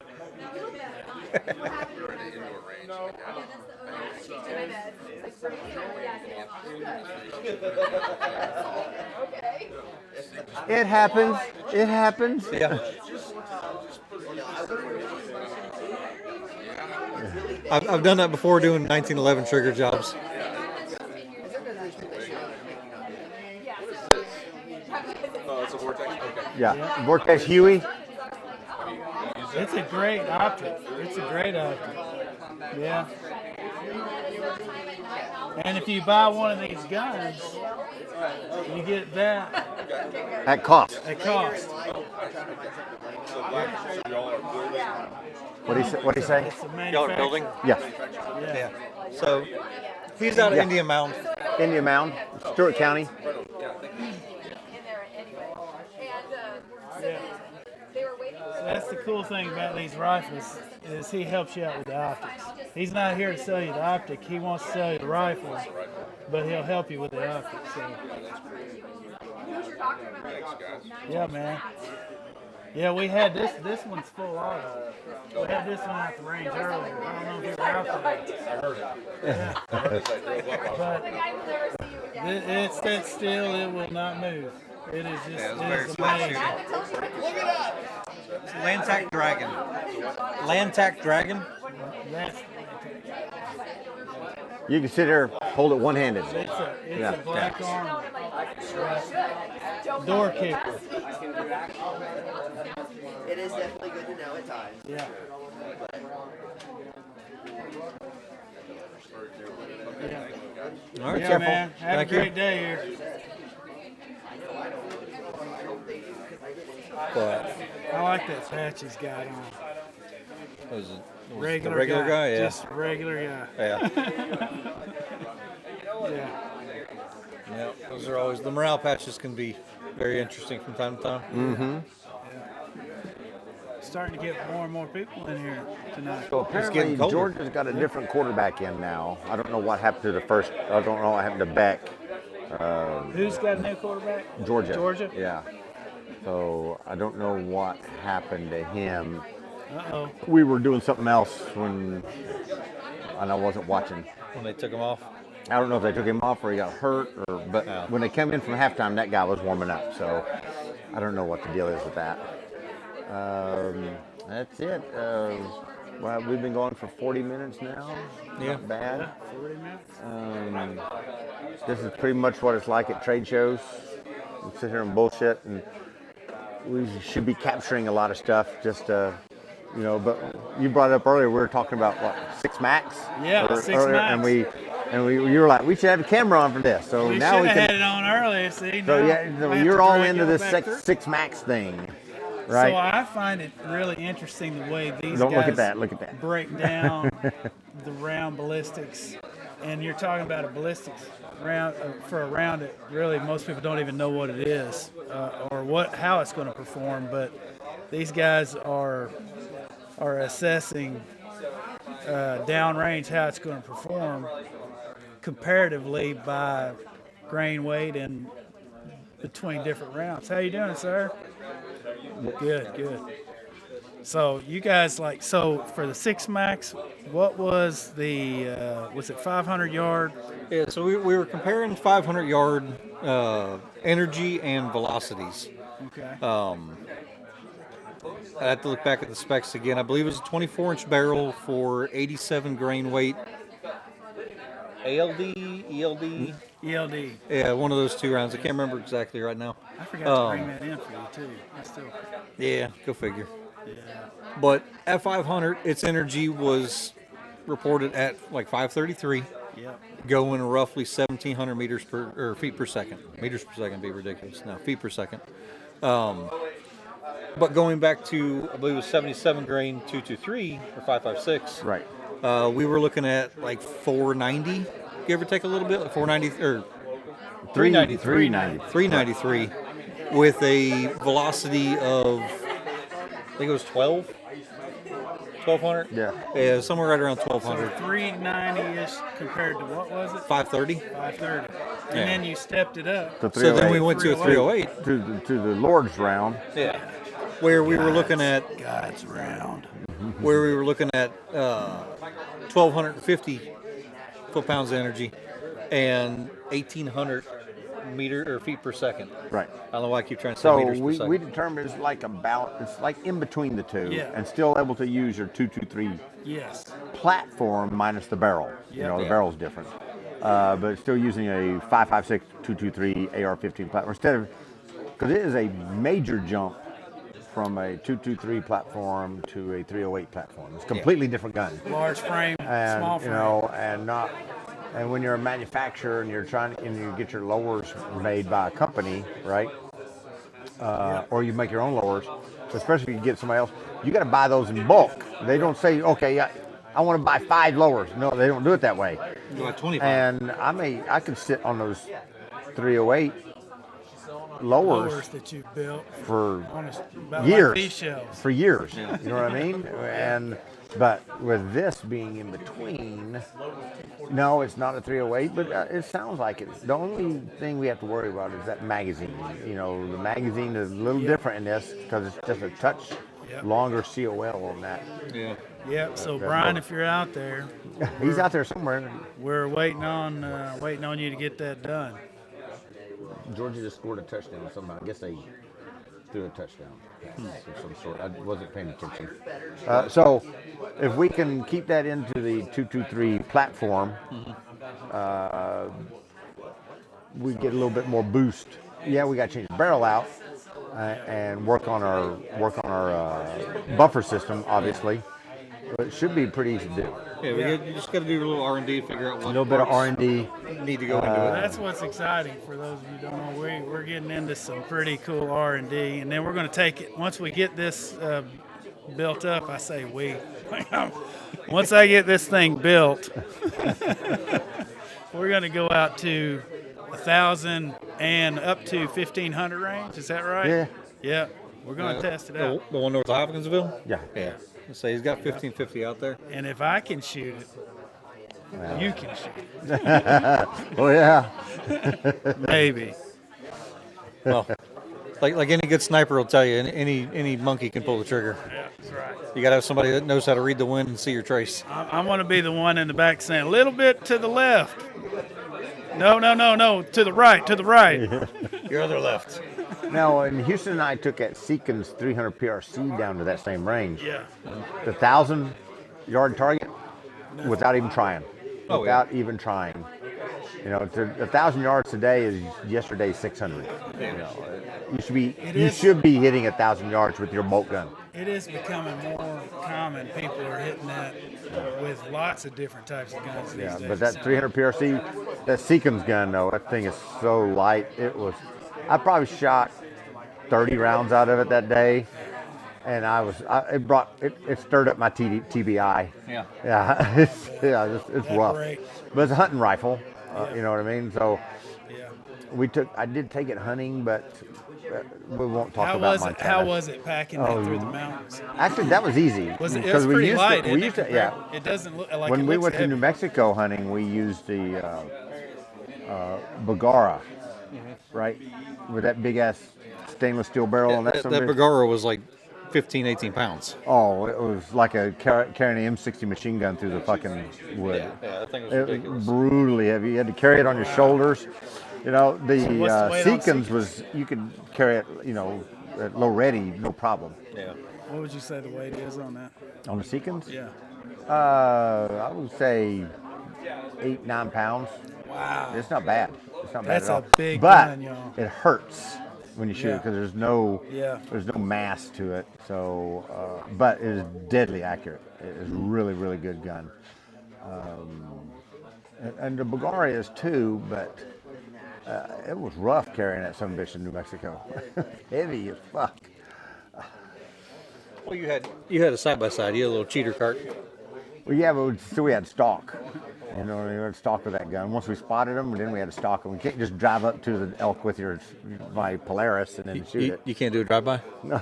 It happens. It happens. Yeah. I've done that before doing 1911 trigger jobs. Oh, it's a Vortex? Okay. Yeah. Vortex Huey. It's a great optic. It's a great optic. Yeah. And if you buy one of these guns, you get that At cost. at cost. So y'all are building. What do you say? It's a Y'all are building? Yeah. Yeah. So he's out of Yeah. Indian Mound. Indian Mound, Stewart County. That's the cool thing about these rifles is he helps you out with the optics. He's not here to sell you the optic. He wants to sell you the rifle, but he'll help you with the optics. So. Yeah, man. Yeah, we had this. This one's full auto. We had this one at the range earlier. I don't know if you were out there. Yeah. But it sits still. It will not move. It is just it is amazing. Landtac Dragon. Landtac Dragon? That's, You can sit here, hold it one-handed. it's Yeah. a black armor. Door kicker. It is definitely good to know at times. Yeah. All right, Yeah, careful. man. Have Thank a great you. day here. But, I like that patch he's got on. was it the Regular guy? Yeah. Just regular guy. Yeah. Yeah. Yeah. Those are always, the morale patches can be very interesting from time to time. Mm-hmm. Starting to get more and more people in here tonight. So getting apparently colder. Georgia's got a different quarterback in now. I don't know what happened to the first. I don't know what happened to Beck. Who's got a new quarterback? Georgia. Georgia? Yeah. So I don't know what happened to him. Uh-oh. We were doing something else when, and I wasn't watching. When they took them off. I don't know if they took him off or he got hurt, but Yeah. when they came in from halftime, that guy was warming up. So I don't know what the deal is with that. That's it. Well, we've been going for 40 minutes now. Yeah. Not bad. 40 minutes? This is pretty much what it's like at trade shows. We sit here and bullshit, and we should be capturing a lot of stuff. Just but you brought it up earlier. We were talking about what 6 Max. Yeah, 6 earlier, Max. and we you were like, we should have a camera on for this. So We now should we have can. had it on earlier, see? So now yeah, I have you're to all drag into y'all this back through. 6 Max thing. right? So I find it really interesting the way these Don't guys look at that. Look at that. break down the round ballistics. And you're talking about a ballistics round for a round that really most people don't even know what it is or how it's going to perform. But these guys are assessing downrange how it's going to perform comparatively by grain weight and between different rounds. How you doing, sir? Good. So you guys for the 6 Max, what was the was it 500 yard? Yeah, so we were comparing 500 yard energy and velocities. Okay. I have to look back at the specs again. I believe it was a 24-inch barrel for 87 grain weight. ALD, ELD. ELD. Yeah, one of those two rounds. I can't remember exactly right now. I forgot to bring that in for you too. Yeah, go figure. Yeah. But at 500, its energy was reported at like 533, Yep. going roughly 1,700 feet per second. Meters per second would be ridiculous. No, feet per second. But going back to, I believe it was 77 grain 223 or 556. Right. We were looking at like 490, give or take a little bit, like 490 or 393. 393 with a velocity of, I think it was 1,200. Yeah, somewhere right around 1,200. 390-ish compared to what was it? 530. 530. And Yeah. then you stepped it up. The So then we 308. went to a 308. to the Lord's round. Yeah. Where we were looking at God's round. 1,250 foot-pounds of energy and 1,800 feet per second. Right. I don't know why I keep trying to say So meters per we second. determined it's like it's like in between the two, Yeah. and still able to use your 223 Yes. platform minus the barrel. You know, the Yeah. barrel's different, but still using a 5.56 223 AR-15 platform instead of, because it is a major jump from a 223 platform to a 308 platform. It's a completely different gun. Large frame, And small frame. and when you're a manufacturer and you get your lowers made by a company, right? Or you make your own lowers, especially if you get somebody else, you got to buy those in bulk. They don't say, okay, I want to buy 5 lowers. No, they don't do it that way. You got 25. And I could sit on those 308 lowers that you built for about years, like these shelves. for years. You know what I mean? But with this being in between, no, it's not a 308, but it sounds like it. The only thing we have to worry about is that magazine. You know, the magazine is a little different in this because it's just a touch longer COL on that. Yeah. Yep. So Brian, if you're out there, He's out there somewhere. we're waiting on you to get that done. Georgia just scored a touchdown somehow. I guess they threw a touchdown of some sort. I wasn't paying attention. So if we can keep that into the 223 platform, we get a little bit more boost. Yeah, we got to change the barrel out and work on our buffer system, obviously. But it should be pretty easy to do. Yeah, you just got to do a little R&D to figure out what A little bit of parts R&D. need to go into it. That's what's exciting for those of you who don't know. We're getting into some pretty cool R&D, and then we're going to take it once we get this built up. I say we. Once I get this thing built, we're going to go out to 1,000 and up to 1,500 range. Is that right? Yeah. Yeah. We're going to test it out. The one north of Hopkinsville? Yeah. Yeah. Let's say he's got 1550 out there. And if I can shoot it, you can shoot it. Oh, yeah. Maybe. Well, like any good sniper will tell you, any monkey can pull the trigger. Yeah, that's right. You got to have somebody that knows how to read the wind and see your trace. I'm going to be the one in the back saying, a little bit to the left. No, to the right. Your other left. Now, in Houston and I took at Seekins 300 PRC down to that same range. Yeah. The 1,000-yard target without even trying. Oh, Without even trying. You know, 1,000 yards today is yesterday's 600. You know, you should be hitting 1,000 yards with your bolt gun. It is becoming more common. People are hitting that with lots of different types of guns these Yeah, days. but that 300 PRC, that Seekins gun though, that thing is so light. I probably shot 30 rounds out of it that day, and it stirred up my TBI. Yeah. Yeah, it's rough, break. but it's a hunting rifle. You know what I mean? So Yeah. I did take it hunting, but we won't talk How about was it? Montana. How was it packing that through the mountains? Actually, that was easy. Was it? It because was pretty light. We used to, yeah. It doesn't look like When it we looks went to heavy. New Mexico hunting, we used the Bagara, right, with that big ass stainless steel barrel on that. That something. Bagara was like 15, 18 pounds. Oh, it was like carrying an M60 machine gun through the fucking wood. Yeah, that thing was It was ridiculous. brutally heavy. You had to carry it on your shoulders. You know, the what's the weight on Seekins was, you could carry it, you know, at low ready, no problem. Yeah. What would you say the weight is on that? On the Seekins? Yeah. I would say 8-9 pounds. Wow. It's not bad. It's not bad That's at all. a big but gun, y'all. it hurts when you shoot Yeah. it because there's no mass to it. So, but it is deadly accurate. It is really, really good gun. And the Bulgaria is too, but it was rough carrying that son of a bitch in New Mexico. Heavy as fuck. Well, you had a side by side. You had a little cheater cart. Well, yeah, but still we had stock. You know, we had stock with that gun. Once we spotted them, then we had to stock them. We can't just drive up to the elk with my Polaris and then shoot it. You can't do a drive by. No,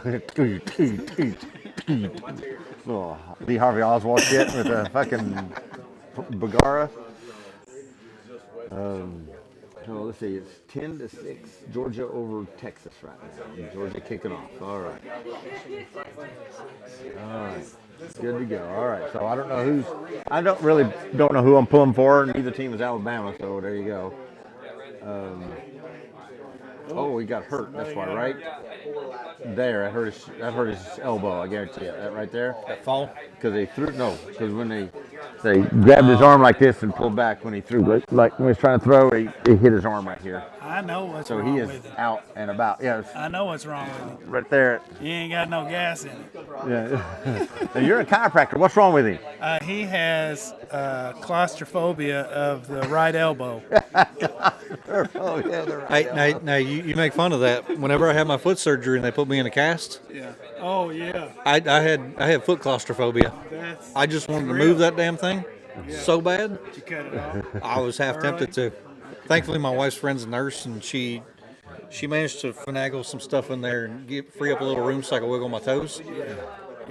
little Lee Harvey Oswald shit with a fucking Bagara. So let's see, it's 10-6, Georgia over Texas right now. Georgia kicking off. All right. Good to go. All right. So I don't know I don't know who I'm pulling for. Neither team is Alabama, so there you go. Oh, he got hurt. That's why, right? There, that hurt his elbow. I guarantee you. That right there. That fall? Because when they grabbed his arm like this and pulled back when he threw, like when he was trying to throw, he hit his arm right here. I know what's So wrong he is with it. out and about. Yeah, it's I know what's wrong with right there. it. He ain't got no gas in it. Yeah. Now, you're a chiropractor. What's wrong with him? He has claustrophobia of the right elbow. Oh yeah, they're right. Hey, now you make fun of that. Whenever I had my foot surgery and they put me in a cast, Yeah. Oh yeah. I had foot claustrophobia. That's. I just wanted to real. move that damn thing so bad. Did you cut it off? I was half tempted to. Thankfully, my wife's friend's a nurse, and she managed to finagle some stuff in there and free up a little room so I could wiggle my toes.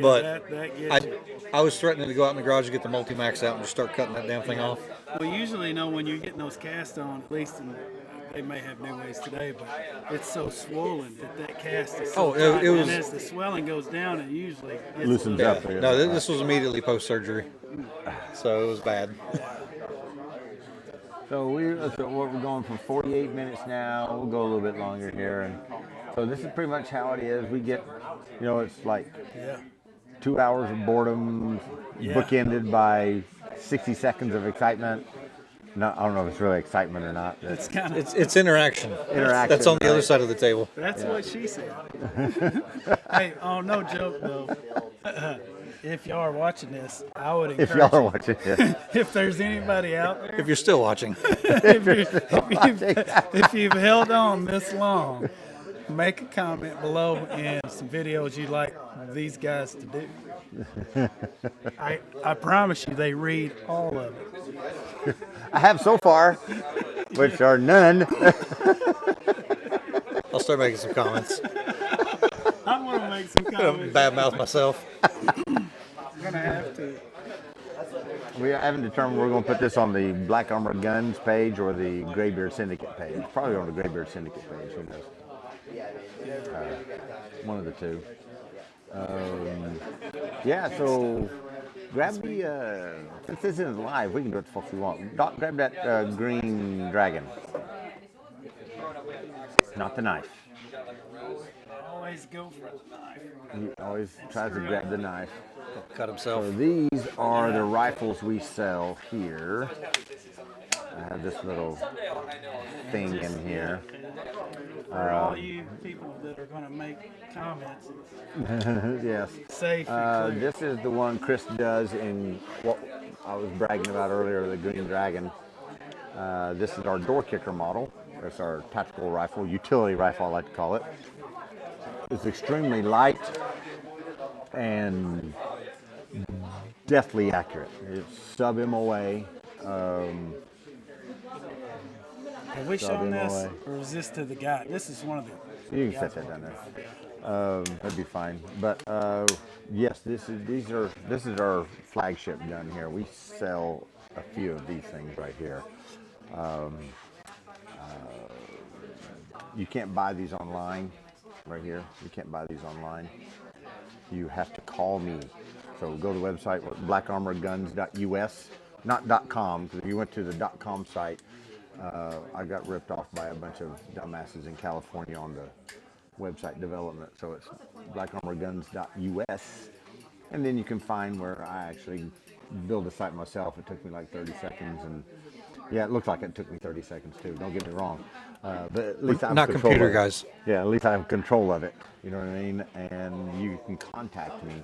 But that gets you. I was threatening to go out in the garage and get the Multimax out and just start cutting that damn thing off. Well, usually, when you're getting those casts on, at least they may have new ways today, but it's so swollen that cast is so tight. it was. And as the swelling goes down, it usually gets Loosens loose. up. No, this was immediately post surgery, so it was bad. So we're going for 48 minutes now. We'll go a little bit longer here, and so this is pretty much how it is. We get, it's like 2 hours of boredom, bookended by 60 seconds of excitement. No, I don't know if it's really excitement or not. It's kind of. It's interaction. Interaction, That's on the other right. side of the table. That's what she said. Hey, no joke though. If y'all are watching this, I would encourage If y'all are watching this. if there's anybody out there, If you're still watching, if you've held on this long, make a comment below and some videos you'd like these guys to do. I promise you, they read all of it. I have so far, which are none. I'll start making some comments. I want to make some comments. Badmouth myself. I'm gonna have to. We haven't determined we're going to put this on the Black Armor Guns page or the Graybeard Syndicate page. Probably on the Graybeard Syndicate page. Who knows? One of the two. So grab the, since this isn't live, we can do what the fuck we want. Doc, grab that green dragon. Not the knife. Always go for the knife. He always tries to grab the knife. Cut himself. So these are the rifles we sell here. I have this little thing in here. For all you people that are going to make comments, Yes. safe and clear. This is the one Chris does in what I was bragging about earlier, the Green Dragon. This is our door kicker model. That's our tactical rifle, utility rifle I like to call it. It's extremely light. and deathly accurate. It's sub MOA. Have we Sub shown this, MOA. or is this to the guy? This is one of the. You can set that down there. That'd be fine. But yes, this is our flagship gun here. We sell a few of these things right here. You can't buy these online, right here. You can't buy these online. You have to call me. So go to the website, blackarmorguns.us, not .com, because if you went to the .com site, I got ripped off by a bunch of dumbasses in California on the website development. So it's blackarmorguns.us, and then you can find where I actually build a site myself. It took me like 30 seconds, and yeah, it looked like it took me 30 seconds too. Don't get me wrong, but at least I have Not control computer of it. guys. Yeah, at least I have control of it. You know what I mean? And you can contact me.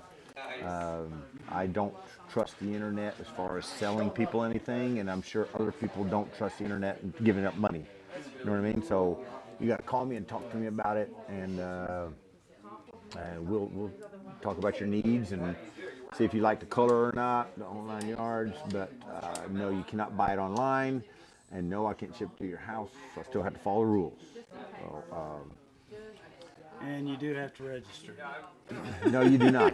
I don't trust the internet as far as selling people anything, and I'm sure other people don't trust the internet and giving up money. You know what I mean? So you got to call me and talk to me about it, and we'll talk about your needs and see if you like the color or not, the whole 9 yards. But no, you cannot buy it online, and no, I can't ship to your house. So I still have to follow the rules. So, And you do have to register. no, you do not.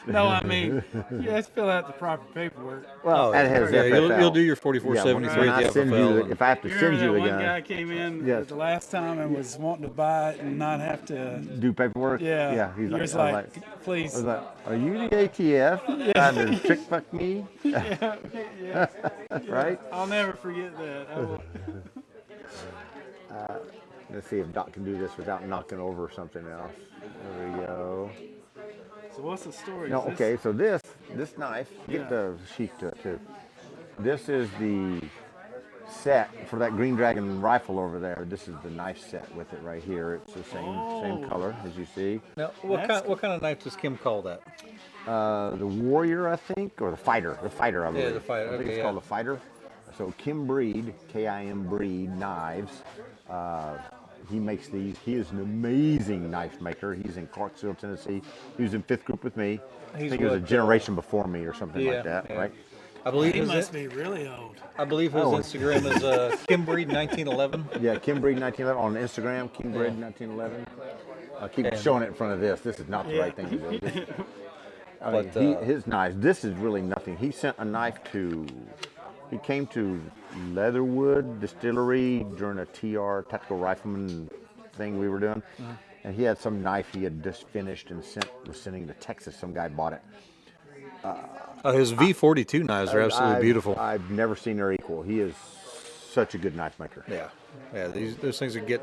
No, I mean, you have to fill out the proper paperwork. Well, that has Yeah, FFL. you'll do your Yeah, 4473 when at I the send you FFL. the, if I have to You send remember you that the one guy gun, came in Yes. the last time and was wanting to buy it and not have to. do paperwork. Yeah. Yeah. He's You're like, just I was like, like, please. I was like, are you the ATF trying to trick fuck me? Yeah. Right? I'll never forget that. I will. Let's see if Doc can do this without knocking over something else. There we go. So what's the story? No, Is this- okay, so this knife, get the sheath to it too. This is the set for that Green Dragon rifle over there. This is the knife set with it right here. It's the same color as you see. Now, what kind of knife does Kim call that? The Warrior, I think, or the Fighter. The Fighter, I believe. the Fighter, I think okay, it's yeah. called the Fighter. So Kim Breed, K-I-M Breed knives. He makes these. He is an amazing knife maker. He's in Clarksville, Tennessee. He was in 5th group with me. I He's think it was a what, generation before me or something yeah, like that, yeah. right? I believe He his, must be really old. I believe his Oh. Instagram is Kim Breed 1911. Yeah, Kim Breed 1911 on Instagram. Kim Breed 1911. I keep showing it in front of this. This is not the right thing to do. I mean, But, his knives. This is really nothing. He sent a knife to. He came to Leatherwood Distillery during a TR Tactical Rifleman thing we were doing, and he had some knife he had just finished and was sending to Texas. Some guy bought it. His V42 knives are absolutely beautiful. I've never seen their equal. He is such a good knife maker. Yeah, those things would get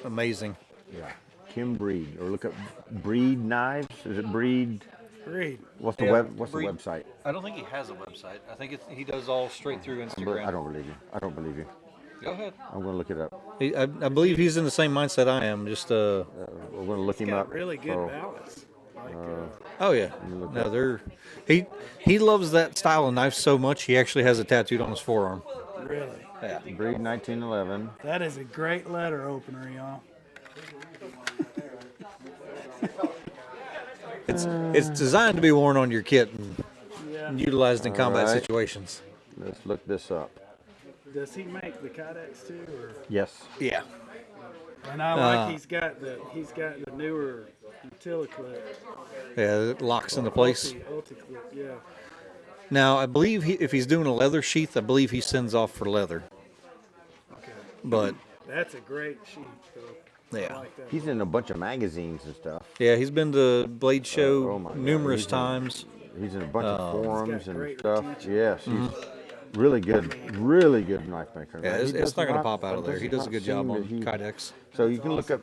amazing. Yeah. Kim Breed, or look up Breed Knives. Is it Breed? Breed. What's the Yeah, What's Breed. the website? I don't think he has a website. I think he does all straight through I Instagram. don't believe you. I don't believe you. Go ahead. I'm going to look it up. I believe he's in the same mindset I am. Just We're going to look him Got up. really good So, balance. Like, oh yeah. No, they're he loves that style of knife so much he actually has it tattooed on his forearm. really. Yeah. Breed 1911. That is a great letter opener, y'all. It's designed to be worn on your kit and Yeah. utilized in combat right. situations. Let's look this up. Does he make the Kydex too? Or? Yes. Yeah. And I like he's got the newer Utility. Yeah, it locks into place. Ulti-clip, yeah. Now, I believe if he's doing a leather sheath, I believe he sends off for leather. Okay. But That's a great sheet, though. yeah. I like that. He's in a bunch of magazines and stuff. Yeah, he's been to Blade Show oh my God, numerous he's in- times. He's in a bunch of forums He's got and great stuff. retention. Yes, he's really good knife maker. Mm-hmm. Yeah, He it's does not going to not- pop out of there. He does a good job seem on that he- Kydex. So you can look up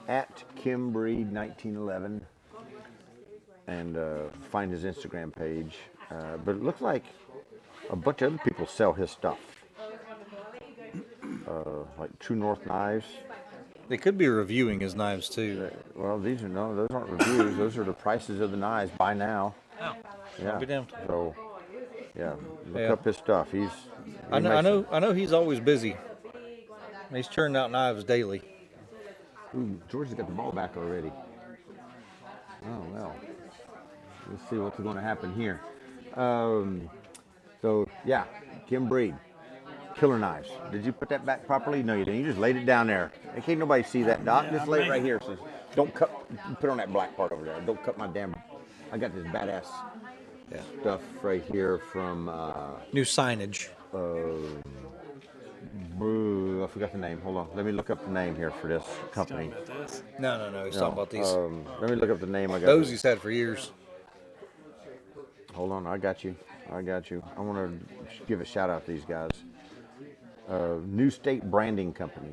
at Kim Breed 1911 and find his Instagram page. But it looks like a bunch of other people sell his stuff. Like True North Knives. They could be reviewing his knives too. Well, those aren't reviews. Those are the prices of the knives. Buy now. Oh, Yeah. be damned. So, yeah, look Yeah. up his stuff. He I makes know he's always busy. He's churning out knives daily. Ooh, George's got the ball back already. Oh well. Let's see what's going to happen here. So yeah, Kim Breed, killer knives. Did you put that back properly? No, you didn't. You just laid it down there. And can't nobody see that, Doc. Yeah, Just I lay it mean- right here. So don't cut. Put on that black part over there. Don't cut my damn. I got this badass stuff right here from. New signage. I forgot the name. Hold on. Let me look up the name here for this company. Talking about this. No. He's talking about these. Let me look up the name. I got. Those he's had for years. Hold on. I got you. I want to give a shout out to these guys. New State Branding Company.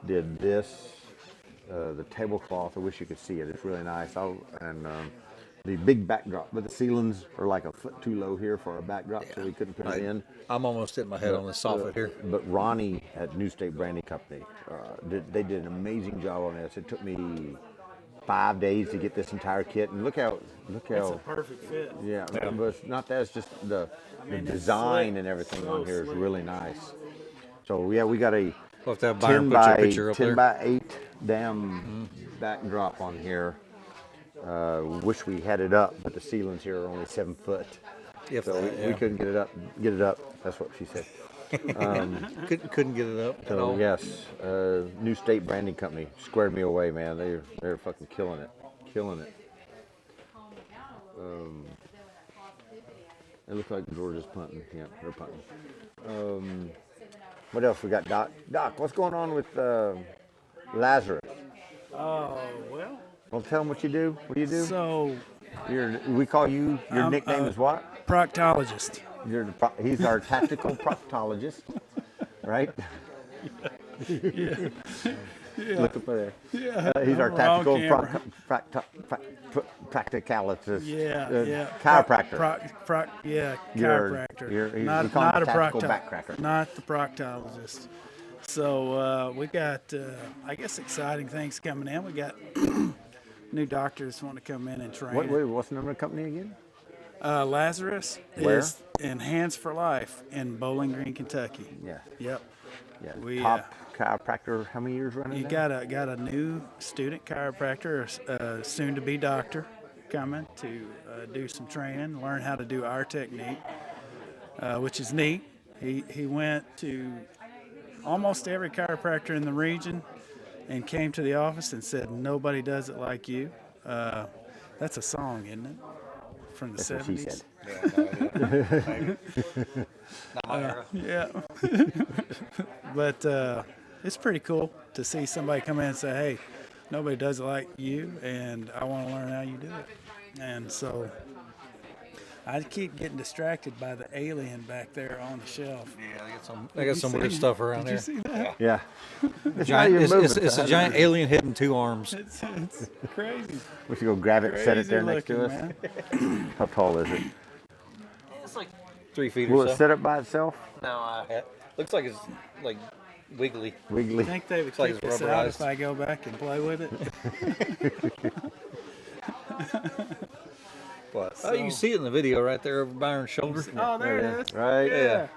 Did this. The tablecloth. I wish you could see it. It's really nice. The big backdrop, but the ceilings are like a foot too low here for a backdrop, so we couldn't put it in. I'm almost hitting my head on this soffit here. But Ronnie at New State Branding Company, they did an amazing job on this. It took me 5 days to get this entire kit, and look how It's a perfect fit. yeah. But it's not that. It's just the it's design slick. and everything So on here is slick. really nice. So yeah, we got a We'll have to have 10 Byron put your by picture up 10 there. by 8 damn backdrop on here. Wish we had it up, but the ceilings here are only 7 foot. If So that, we couldn't get it up. That's what she said. couldn't get it up at So all. yes, New State Branding Company squared me away, man. They're fucking killing it. It looks like Georgia's punting. Yeah, they're punting. What else we got, Doc? Doc, what's going on with Lazarus? Oh, well. Well, tell them what you do. What do you do? So, We call you. Your I'm, nickname is what? proctologist. He's our tactical proctologist, right? Look up there. He's our Wrong tactical camera. practicalist. Chiropractor. You're- Chiropractor. we not call him not a tactical procto- backcracker. Not the proctologist. So we got, I guess, exciting things coming in. We got new doctors want to come in and train. What's the name of the company again? Lazarus Where? is in Hands for Life in Bowling Green, Kentucky. Yeah. Yep. Yeah. We, Top chiropractor. How many years running? You now? got a new student chiropractor, soon to be doctor, coming to do some training, learn how to do our technique, which is neat. He went to almost every chiropractor in the region and came to the office and said, "Nobody does it like you." That's a song, isn't it? From the That's what she 70s. said. Yeah. But it's pretty cool to see somebody come in and say, "Hey, nobody does it like you, and I want to learn how you do it." And so I keep getting distracted by the alien back there on the shelf. Yeah, I got some weird stuff around Did there. you see that? Yeah. It's Giant, not even moving. it's a giant alien head and 2 arms. It's crazy. We should go grab it and set it Crazy there next to looking, us. man. How tall is it? It's like 3 feet Will or it so. sit up by itself? No, looks like it's like wiggly. Wiggly. I think they would It's like kick it's us out if rubberized. I go back and play with it. But you can see it in the video right there over Byron's shoulder. Oh, there it is. Right? Yeah.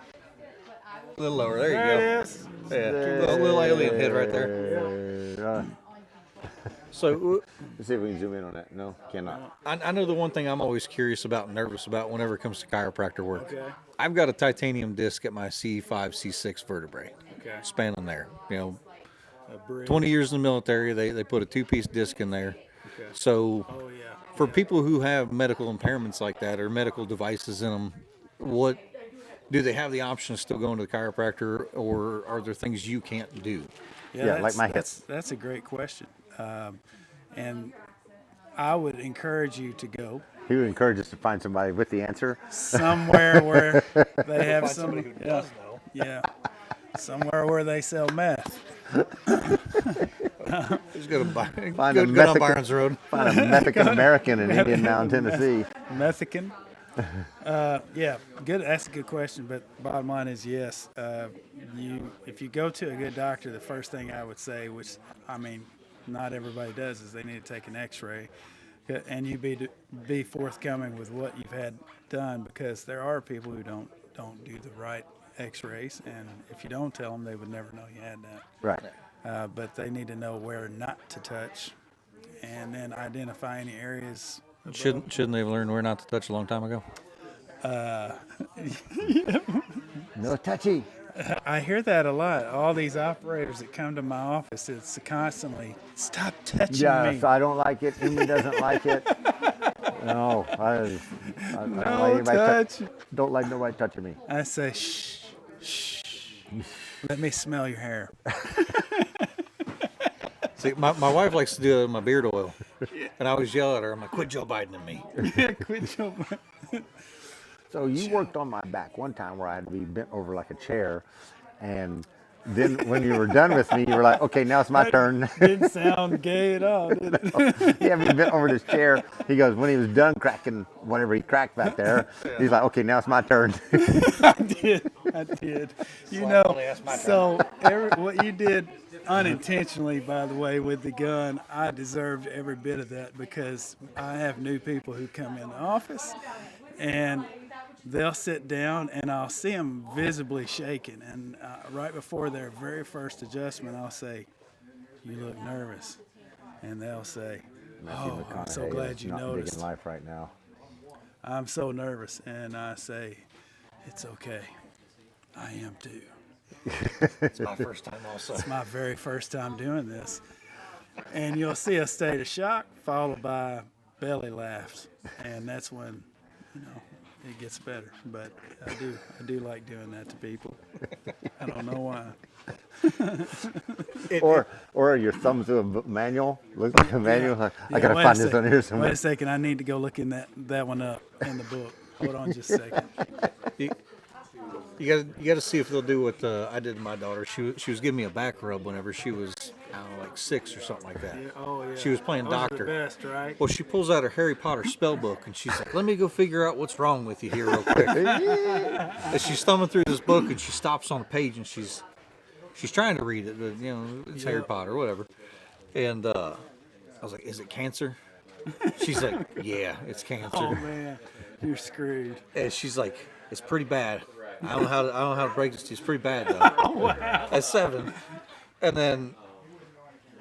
A little lower. There you There go. it is. Yeah, little alien head right there. So Let's see if we can zoom in on that. No, cannot. I know the one thing I'm always curious about and nervous about whenever it comes to chiropractor work. Okay. I've got a titanium disc at my C5, C6 vertebrae. Okay. Spanning there. You know, A bridge. 20 years in the military, they put a 2-piece disc in there. Okay. So Oh, yeah. for people who have medical impairments like that or medical devices in them, what do they have the option of still going to the chiropractor, or are there things you can't do? Yeah, like my hip. That's a great question. And I would encourage you to go He would encourage us to find somebody with the answer. somewhere where they have Find somebody who does know. Yeah. Somewhere where they sell meth. Just go to Find a go down Mexican- Byron's Road. Find a Mexican American in Indian Mountain, Tennessee. Mexican. Yeah, good. That's a good question. But bottom line is yes. If you go to a good doctor, the first thing I would say, which I mean, not everybody does, is they need to take an X-ray, and you be forthcoming with what you've had done, because there are people who don't do the right X-rays, and if you don't tell them, they would never know you had that. Right. But they need to know where not to touch and then identify any areas. Shouldn't they have learned where not to touch a long time ago? No touchy. I hear that a lot. All these operators that come to my office, it's constantly, stop touching me. Yes, I don't like it. Amy doesn't like it. No, I don't like No anybody touch. don't like nobody touching me. I say, shh, shh. Let me smell your hair. See, my wife likes to do my beard oil, and I always yell at her. I'm like, quit Joe Biden and me. Quit your So you worked on my back one time where I had to be bent over like a chair, and then when you were done with me, you were like, okay, now it's my turn. Didn't sound gay at all, did it? He had me bent over this chair. He goes, when he was done cracking whatever he cracked back there, he's like, okay, now it's my turn. I did. You know, so what you did unintentionally, by the way, with the gun, I deserved every bit of that because I have new people who come in the office and they'll sit down and I'll see them visibly shaking. And right before their very first adjustment, I'll say, you look nervous. And they'll say, oh, I'm so glad you not big noticed. in life right now. I'm so nervous. And I say, it's okay. I am too. It's my first time also. It's my very first time doing this. And you'll see a state of shock followed by belly laughs. And that's when, you know, it gets better. But I do like doing that to people. I don't know why. Or your thumb through a manual. Look like a manual. Like, I gotta find this on here somewhere. Wait a second. I need to go look in that one up in the book. Hold on just a second. You got to see if they'll do what I did to my daughter. She was giving me a back rub whenever she was, I don't know, like 6 or something like that. Yeah, oh, yeah. She was playing Those are doctor. the best, right? Well, she pulls out her Harry Potter spell book and she's like, "Let me go figure out what's wrong with you here real quick." And she's thumbing through this book and she stops on a page and she's trying to read it, but you know it's Harry Potter, whatever. And I was like, "Is it cancer?" She's like, "Yeah, it's cancer." Oh man, you're screwed. And she's like, "It's pretty bad. I don't know how to break this to you. It's pretty bad though." Oh, wow. At 7, and then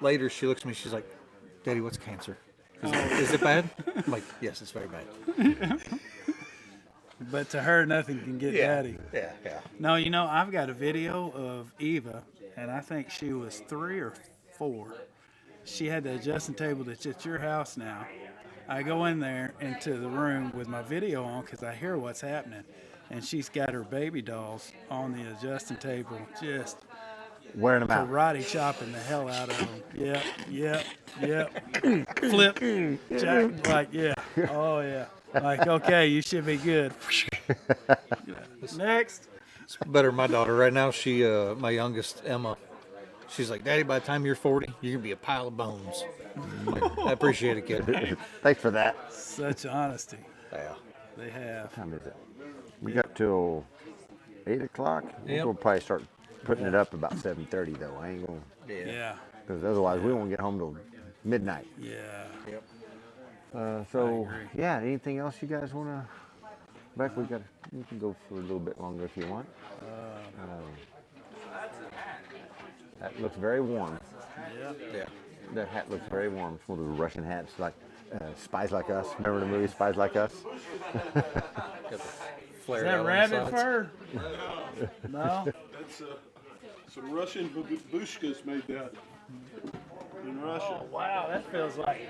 later she looks at me. She's like, "Daddy, what's cancer? Is it bad?" I'm like, "Yes, it's very bad." But to her, nothing can get daddy. Yeah. No, you know, I've got a video of Eva, and I think she was 3 or 4. She had the adjusting table that's at your house now. I go in there into the room with my video on because I hear what's happening. And she's got her baby dolls on the adjusting table, just Wearing them out. karate chopping the hell out of them. Yep. Flip, jack, like, yeah. Oh, yeah. Like, okay, you should be good. Next. It's better. My daughter right now. She, my youngest Emma, she's like, "Daddy, by the time you're 40, you're gonna be a pile of bones." I appreciate it, kid. Thanks for that. Such honesty. Yeah. They have. What time is it? We got till 8 o'clock. Yep. We'll probably start putting it up about 7:30 though. I ain't gonna, Yeah. because otherwise we won't get home till midnight. Yeah. Yep. So I agree. yeah, anything else you guys wanna? Beck, we can go for a little bit longer if you want. That looks very warm. Yeah. That hat looks very warm. It's one of the Russian hats, like Spies Like Us. Remember the movie Spies Like Us? Is that rabbit fur? No. That's some Russian babushkas made that in Russia. Oh, wow, that feels like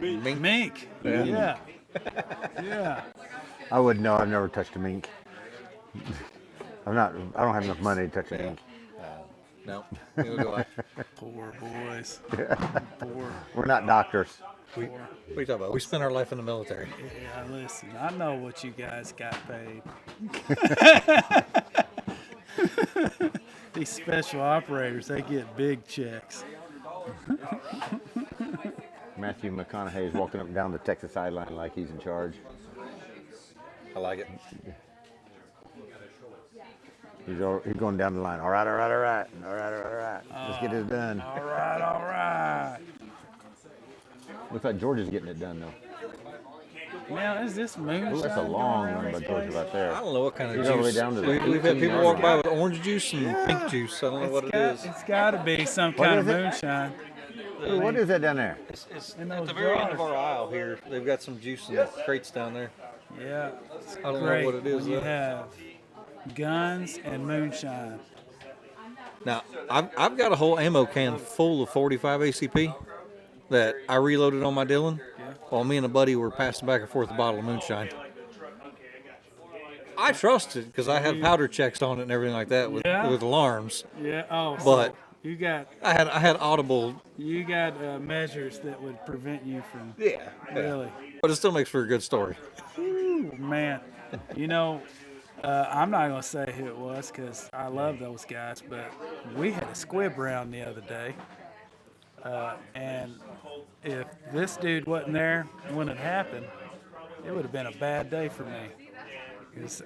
Mink. mink. Yeah. Yeah. I wouldn't know. I've never touched a mink. I don't have enough money to touch a mink. No. Neither do I. Poor boys. Poor. We're not doctors. What are you talking about? We spent our life in the military. Yeah, listen, I know what you guys got paid. These special operators, they get big checks. Matthew McConaughey is walking up and down the Texas sideline like he's in charge. I like it. He's going down the line. All right. Let's get this done. All right. Looks like George is getting it done though. Now, is this moonshine? Ooh, that's a long one by George right I there. don't know what kind of He's all the way juice. down to the We've had 18 people yard walk by line. with orange juice and pink juice. I don't know what it is. It's got to be some What kind of is it? moonshine. Ooh, what is that down there? It's In at those the very end of jars. our aisle here. They've got some juice in the crates down there. Yeah, it's I don't great know what it is, when you though. have guns and moonshine. Now, I've got a whole ammo can full of 45 ACP that I reloaded on my Dillon while me and a buddy were passing back and forth a bottle of moonshine. I trusted because I had powder checks on it and everything like that with alarms. Yeah. Oh, But- so you got I had audible, measures that would prevent you from yeah, really. but it still makes for a good story. Ooh, man, you know, I'm not gonna say who it was because I love those guys, but we had a squib round the other day, and if this dude wasn't there when it happened, it would have been a bad day for me. 'Cause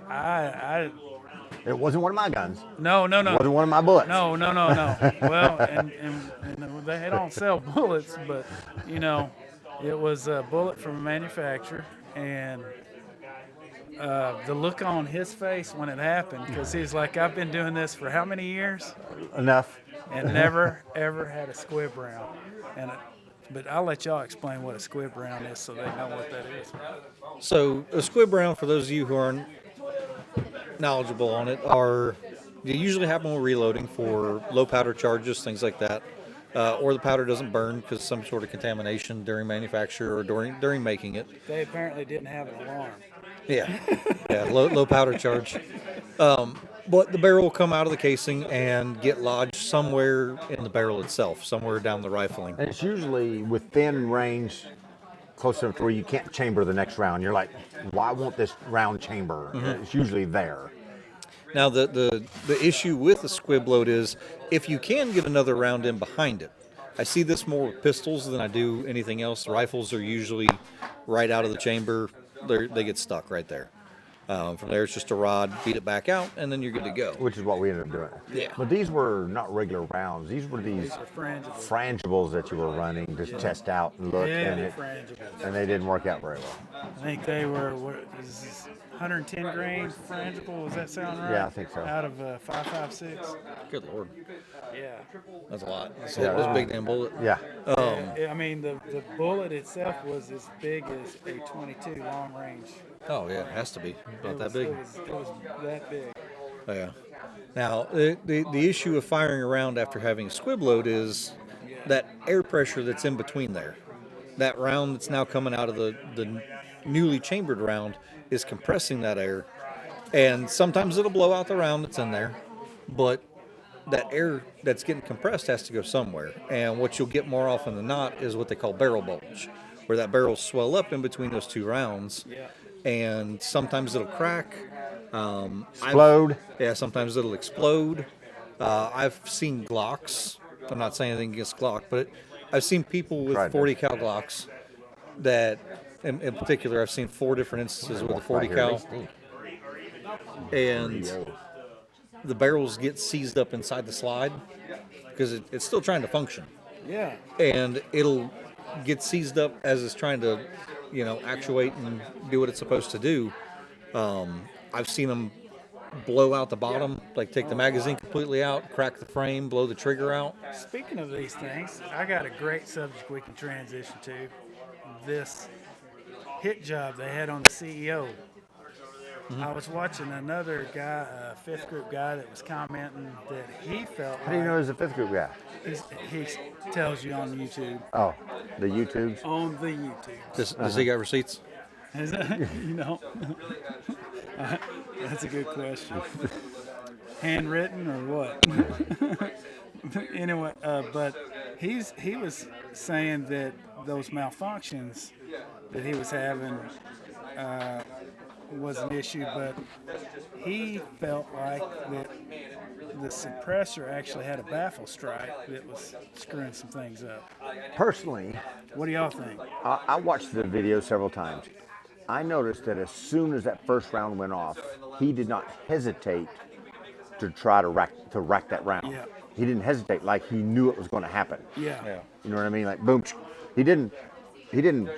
It wasn't one of my guns. no. It wasn't one of my bullets. No. Well, and they don't sell bullets, but you know, it was a bullet from a manufacturer, and the look on his face when it happened, because he's like, I've been doing this for how many years, Enough. and never ever had a squib round. But I'll let y'all explain what a squib round is, so they know what that is. So a squib round, for those of you who aren't knowledgeable on it, you usually have them reloading for low powder charges, things like that, or the powder doesn't burn because some sort of contamination during manufacture or during making it. They apparently didn't have an alarm. Yeah, low powder charge. But the barrel will come out of the casing and get lodged somewhere in the barrel itself, somewhere down the rifling. And it's usually within range, close enough to where you can't chamber the next round. You're like, why won't this round chamber? It's usually there. Now, the issue with the squib load is if you can get another round in behind it. I see this more with pistols than I do anything else. Rifles are usually right out of the chamber. They get stuck right there. From there, it's just a rod, beat it back out, and then you're good to go. Which is what we ended up doing. Yeah. But these were not regular rounds. These were these frangibles that you were running to test out and look, Yeah, frangibles. and they didn't work out very well. I think they were 110 grain frangible. Does that sound right? Yeah, I think so. Out of 5.56. Good Lord. Yeah. That's a lot. That's Yeah. a big damn bullet. Yeah. I mean, the bullet itself was as big as a 22 long range. Oh, yeah, it has to be. About that big. It was that big. Oh, yeah. Now, the issue of firing around after having a squib load is that air pressure that's in between there. That round that's now coming out of the newly chambered round is compressing that air. And sometimes it'll blow out the round that's in there, but that air that's getting compressed has to go somewhere. And what you'll get more often than not is what they call barrel bulge, where that barrel swell up in between those two rounds. And sometimes it'll crack. Explode. Sometimes it'll explode. I've seen Glocks. I'm not saying anything against Glock, but I've seen people with 40 cal Glocks that, in particular, I've seen 4 different instances with a 40 cal, and the barrels get seized up inside the slide because it's still trying to function. Yeah. And it'll get seized up as it's trying to, actuate and do what it's supposed to do. I've seen them blow out the bottom, like take the magazine completely out, crack the frame, blow the trigger out. Speaking of these things, I got a great subject we can transition to. This hit job they had on the CEO. I was watching another guy, a fifth group guy, that was commenting that he felt How do you know there's a fifth group guy? he tells you on YouTube. Oh, the YouTubes? On the YouTube. Does he got receipts? Is that, that's a good question. Handwritten or what? Anyway, but he was saying that those malfunctions that he was having was an issue, but he felt like that the suppressor actually had a baffle strike that was screwing some things up. Personally, What do y'all think? I watched the video several times. I noticed that as soon as that first round went off, he did not hesitate to try to rack that round. Yeah. He didn't hesitate, like he knew it was going to happen. Yeah. You know what I mean? Like boom. He didn't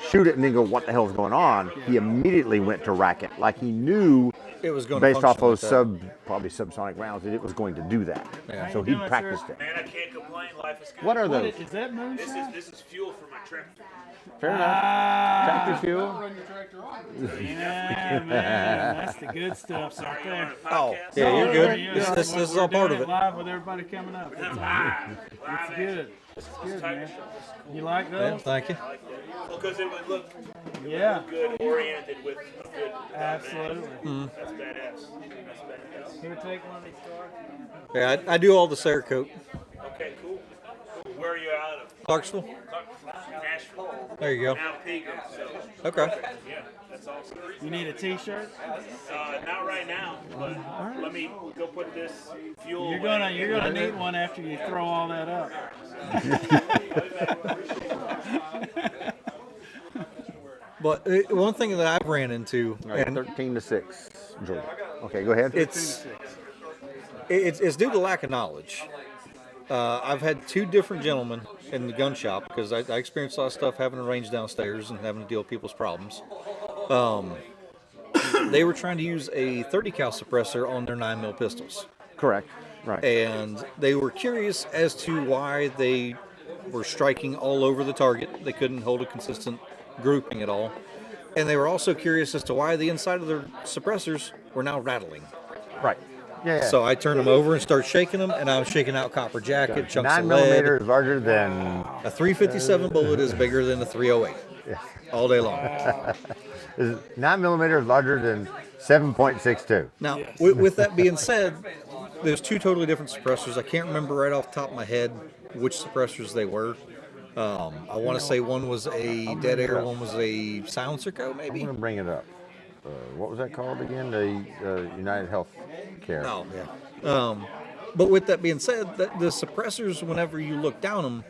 shoot it and then go, what the hell's going on? He immediately went to rack it, like he knew it was going to based off function those like that. probably subsonic rounds, that it was going to do that. Yeah. So he practiced it. Man, I can't complain. Life is good. What are those? Is that moonshine? This is fuel for my tractor. Fair enough. Tractor fuel. Yeah, man, that's the good stuff right there. Oh, yeah, you're good. Yeah, This is we're all part doing of it. Live with everybody coming up. It's good. It's good, man. You like Yeah, those? thank you. Because it would look Yeah, good oriented with a good. absolutely. That's badass. That's badass. Here, take one of these cards. Yeah, I do all the Cerakote. Okay, cool. Where are you out of? Clarksville. Nashville. There you go. Now Pegram. So Okay. yeah, that's awesome. You need a T-shirt? Not right now, but let me go put this fuel. You're gonna need one after you throw all that up. But one thing that I've ran into, All right, and 13-6, Georgia. Okay, go ahead. it's due to lack of knowledge. I've had two different gentlemen in the gun shop because I experienced a lot of stuff having a range downstairs and having to deal with people's problems. They were trying to use a 30 cal suppressor on their 9mm pistols, Correct. Right. and they were curious as to why they were striking all over the target. They couldn't hold a consistent grouping at all, and they were also curious as to why the inside of their suppressors were now rattling. Right. Yeah. Yeah. So I turned them over and started shaking them, and I was shaking out copper jacket, chunks 9 of lead. millimeter is larger than. A 357 bullet is bigger than a 308 all day long. 9 millimeter is larger than 7.62. Now, with that being said, there's two totally different suppressors. I can't remember right off the top of my head which suppressors they were. I want to say one was a dead air, one was a silencer co, I'm maybe. going to bring it up. What was that called again? The United Health Care. Oh, yeah. But with that being said, the suppressors, whenever you look down them,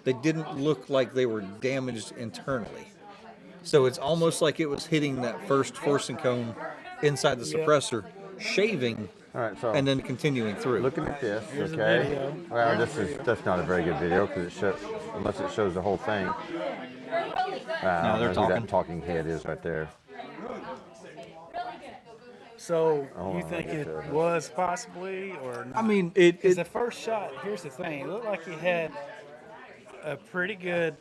they didn't look like they were damaged internally. So it's almost like it was hitting that first forcing cone inside the suppressor, shaving, All right, so and then continuing through. looking at this, Here's a okay. video. Well, that's not a very good video because unless it shows the whole thing. No, I they're don't know who talking. that talking head is right there. So Oh, you I think get it that. was possibly, or not? I mean, Because the first shot, here's the thing, it looked like he had a pretty good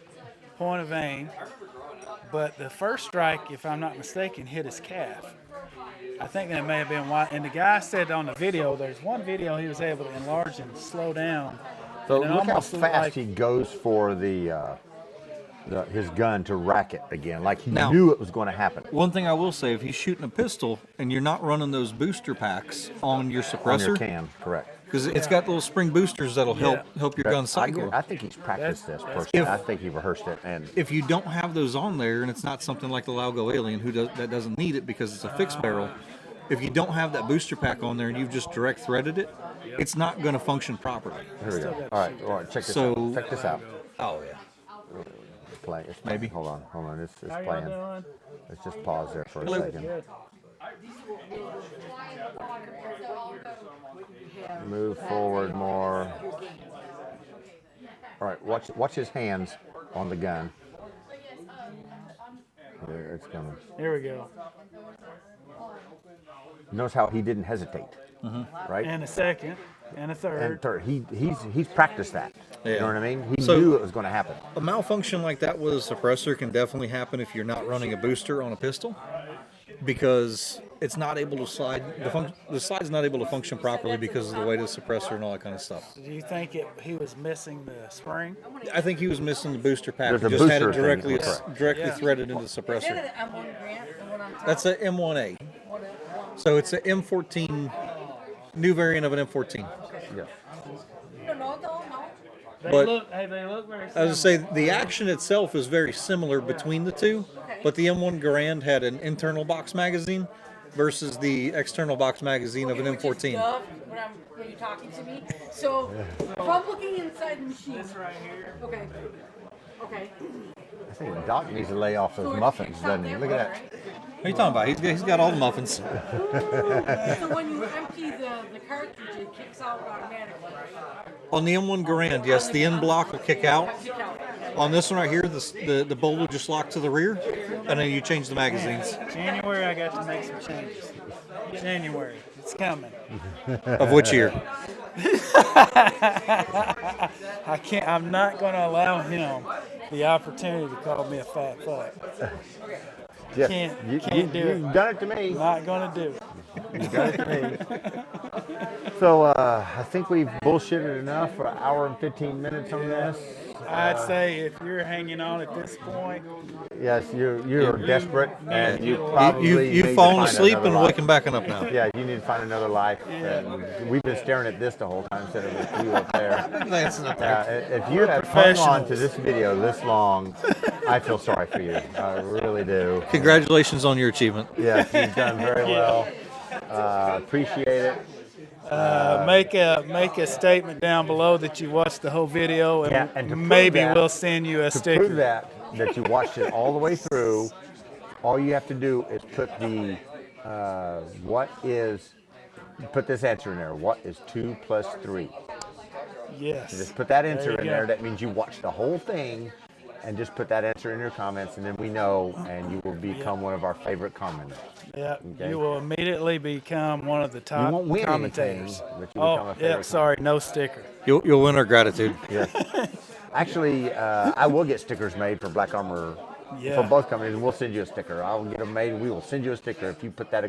point of aim, but the first strike, if I'm not mistaken, hit his calf. I think that may have been why. And the guy said on the video, there's one video he was able to enlarge and slow down. So and it look how almost looked fast like- he goes for his gun to rack it again, like he Now- knew it was going to happen one thing I will say, if he's shooting a pistol and you're not running those booster packs on your on suppressor, your can. Correct. because it's got little spring boosters that'll help your gun cycle. I think he's practiced this That's- personally. I think he rehearsed it, and If you don't have those on there, and it's not something like the Laugo Alien that doesn't need it because it's a fixed barrel, if you don't have that booster pack on there and you've just direct threaded it, it's not going to function properly. here we go. All right, check this So- out. Check this out. Oh yeah. It's playing. It's Maybe. Hold on. It's How y'all playing. doing? Let's just pause there for a Hello. second. Good. Move forward more. All right, watch his hands on the gun. There, it's coming. Here we go. Notice how he didn't hesitate, right? And a second, and a third. And third, he's practiced that. You Yeah. know what I mean? He So- knew it was going to happen. A malfunction like that with a suppressor can definitely happen if you're not running a booster on a pistol, because it's not able to slide. The slide's not able to function properly because of the weight of the suppressor and all that kind of stuff. Do you think he was missing the spring? I think he was missing the booster pack. There's He a just had it booster thing, directly correct. Yeah. threaded into the suppressor. I'm on Grant, the one on top. That's a M1A. So it's an M14, new variant of an M14. Yeah. No. They But- look very I was similar. to say the action itself is very similar between the two, but the M1 Garand had an internal box magazine versus the external box magazine of an Which is M14. Dove when you're talking to me. So if I'm looking inside the machine. This right here. Okay. I think Doc needs to lay off those muffins, doesn't he? Look at that. What are you talking about? He's got all the muffins. So when you empty the cartridge, it kicks out automatically, right? On the M1 Garand, yes, the end block will kick out. Kick out. On this one right here, the bolt will just lock to the rear, and then you change the magazines. January, I got to make some changes. January. It's coming. Of which year? I can't. I'm not going to allow him the opportunity to call me a fat fuck. Yes. Can't do it. You've done it to me. Not going to do it. You've done it to me. So I think we've bullshitted enough for an hour and 15 minutes on this. I'd say if you're hanging on at this point, Yes, you're desperate, and you probably need You've to fallen find asleep another and life. waking back up now. Yeah, you need to find another life. And we've been staring at this the whole time instead of with you up there. That's not bad. If you have hung on to this video this long, I feel sorry for you. I really do. Congratulations on your achievement. Yes, you've done very well. Appreciate it. make a statement down below that you watched the whole video, and, Yeah, and to prove maybe that- we'll send you a To sticker. prove that you watched it all the way through, all you have to do is put the put this answer in there. What is 2 plus 3? Yes. Just put that answer you in go. there. That means you watched the whole thing, and just put that answer in your comments, and then we know, and you will become one of our favorite commenters. Yeah, Okay. you will immediately become one of the top You won't win commentators. anything, but you become a favorite Sorry, no sticker. You'll win our gratitude. Yes. Actually, I will get stickers made for Black Armor Yeah. for both companies, and we'll send you a sticker. I'll get them made, and we will send you a sticker if you put that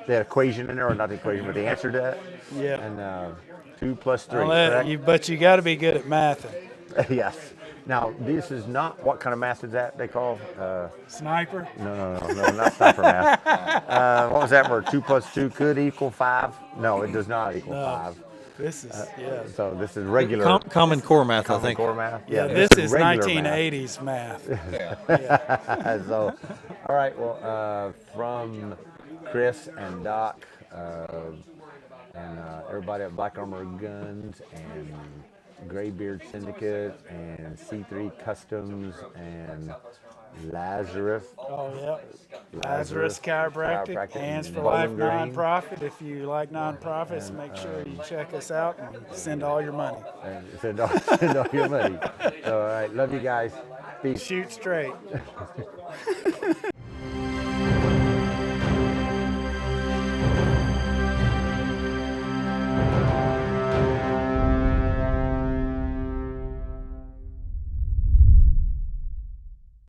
equation in there, or not the equation, but the answer to that. Yeah. And 2 plus 3, I'll let correct? you, but you got to be good at mathing. Yes. Now, this is not, what kind of math is that they call? Sniper. No, not sniper math. What was that word? 2 plus 2 could equal 5? No, it does not equal 5. This is So this is regular Common core math, I Common think. Core math. yeah. Yeah, This is regular 1980s math. math. So, all right. Well, from Chris and Doc and everybody at Black Armor Guns and Graybeard Syndicate and C3 Customs and Lazarus. Oh yeah. Lazarus Chiropractic. Hands for Life Bowling Green. nonprofit. If you like nonprofits, make sure you check us out and send all your money. And send all your money. All right. Love you guys. Peace. Shoot straight.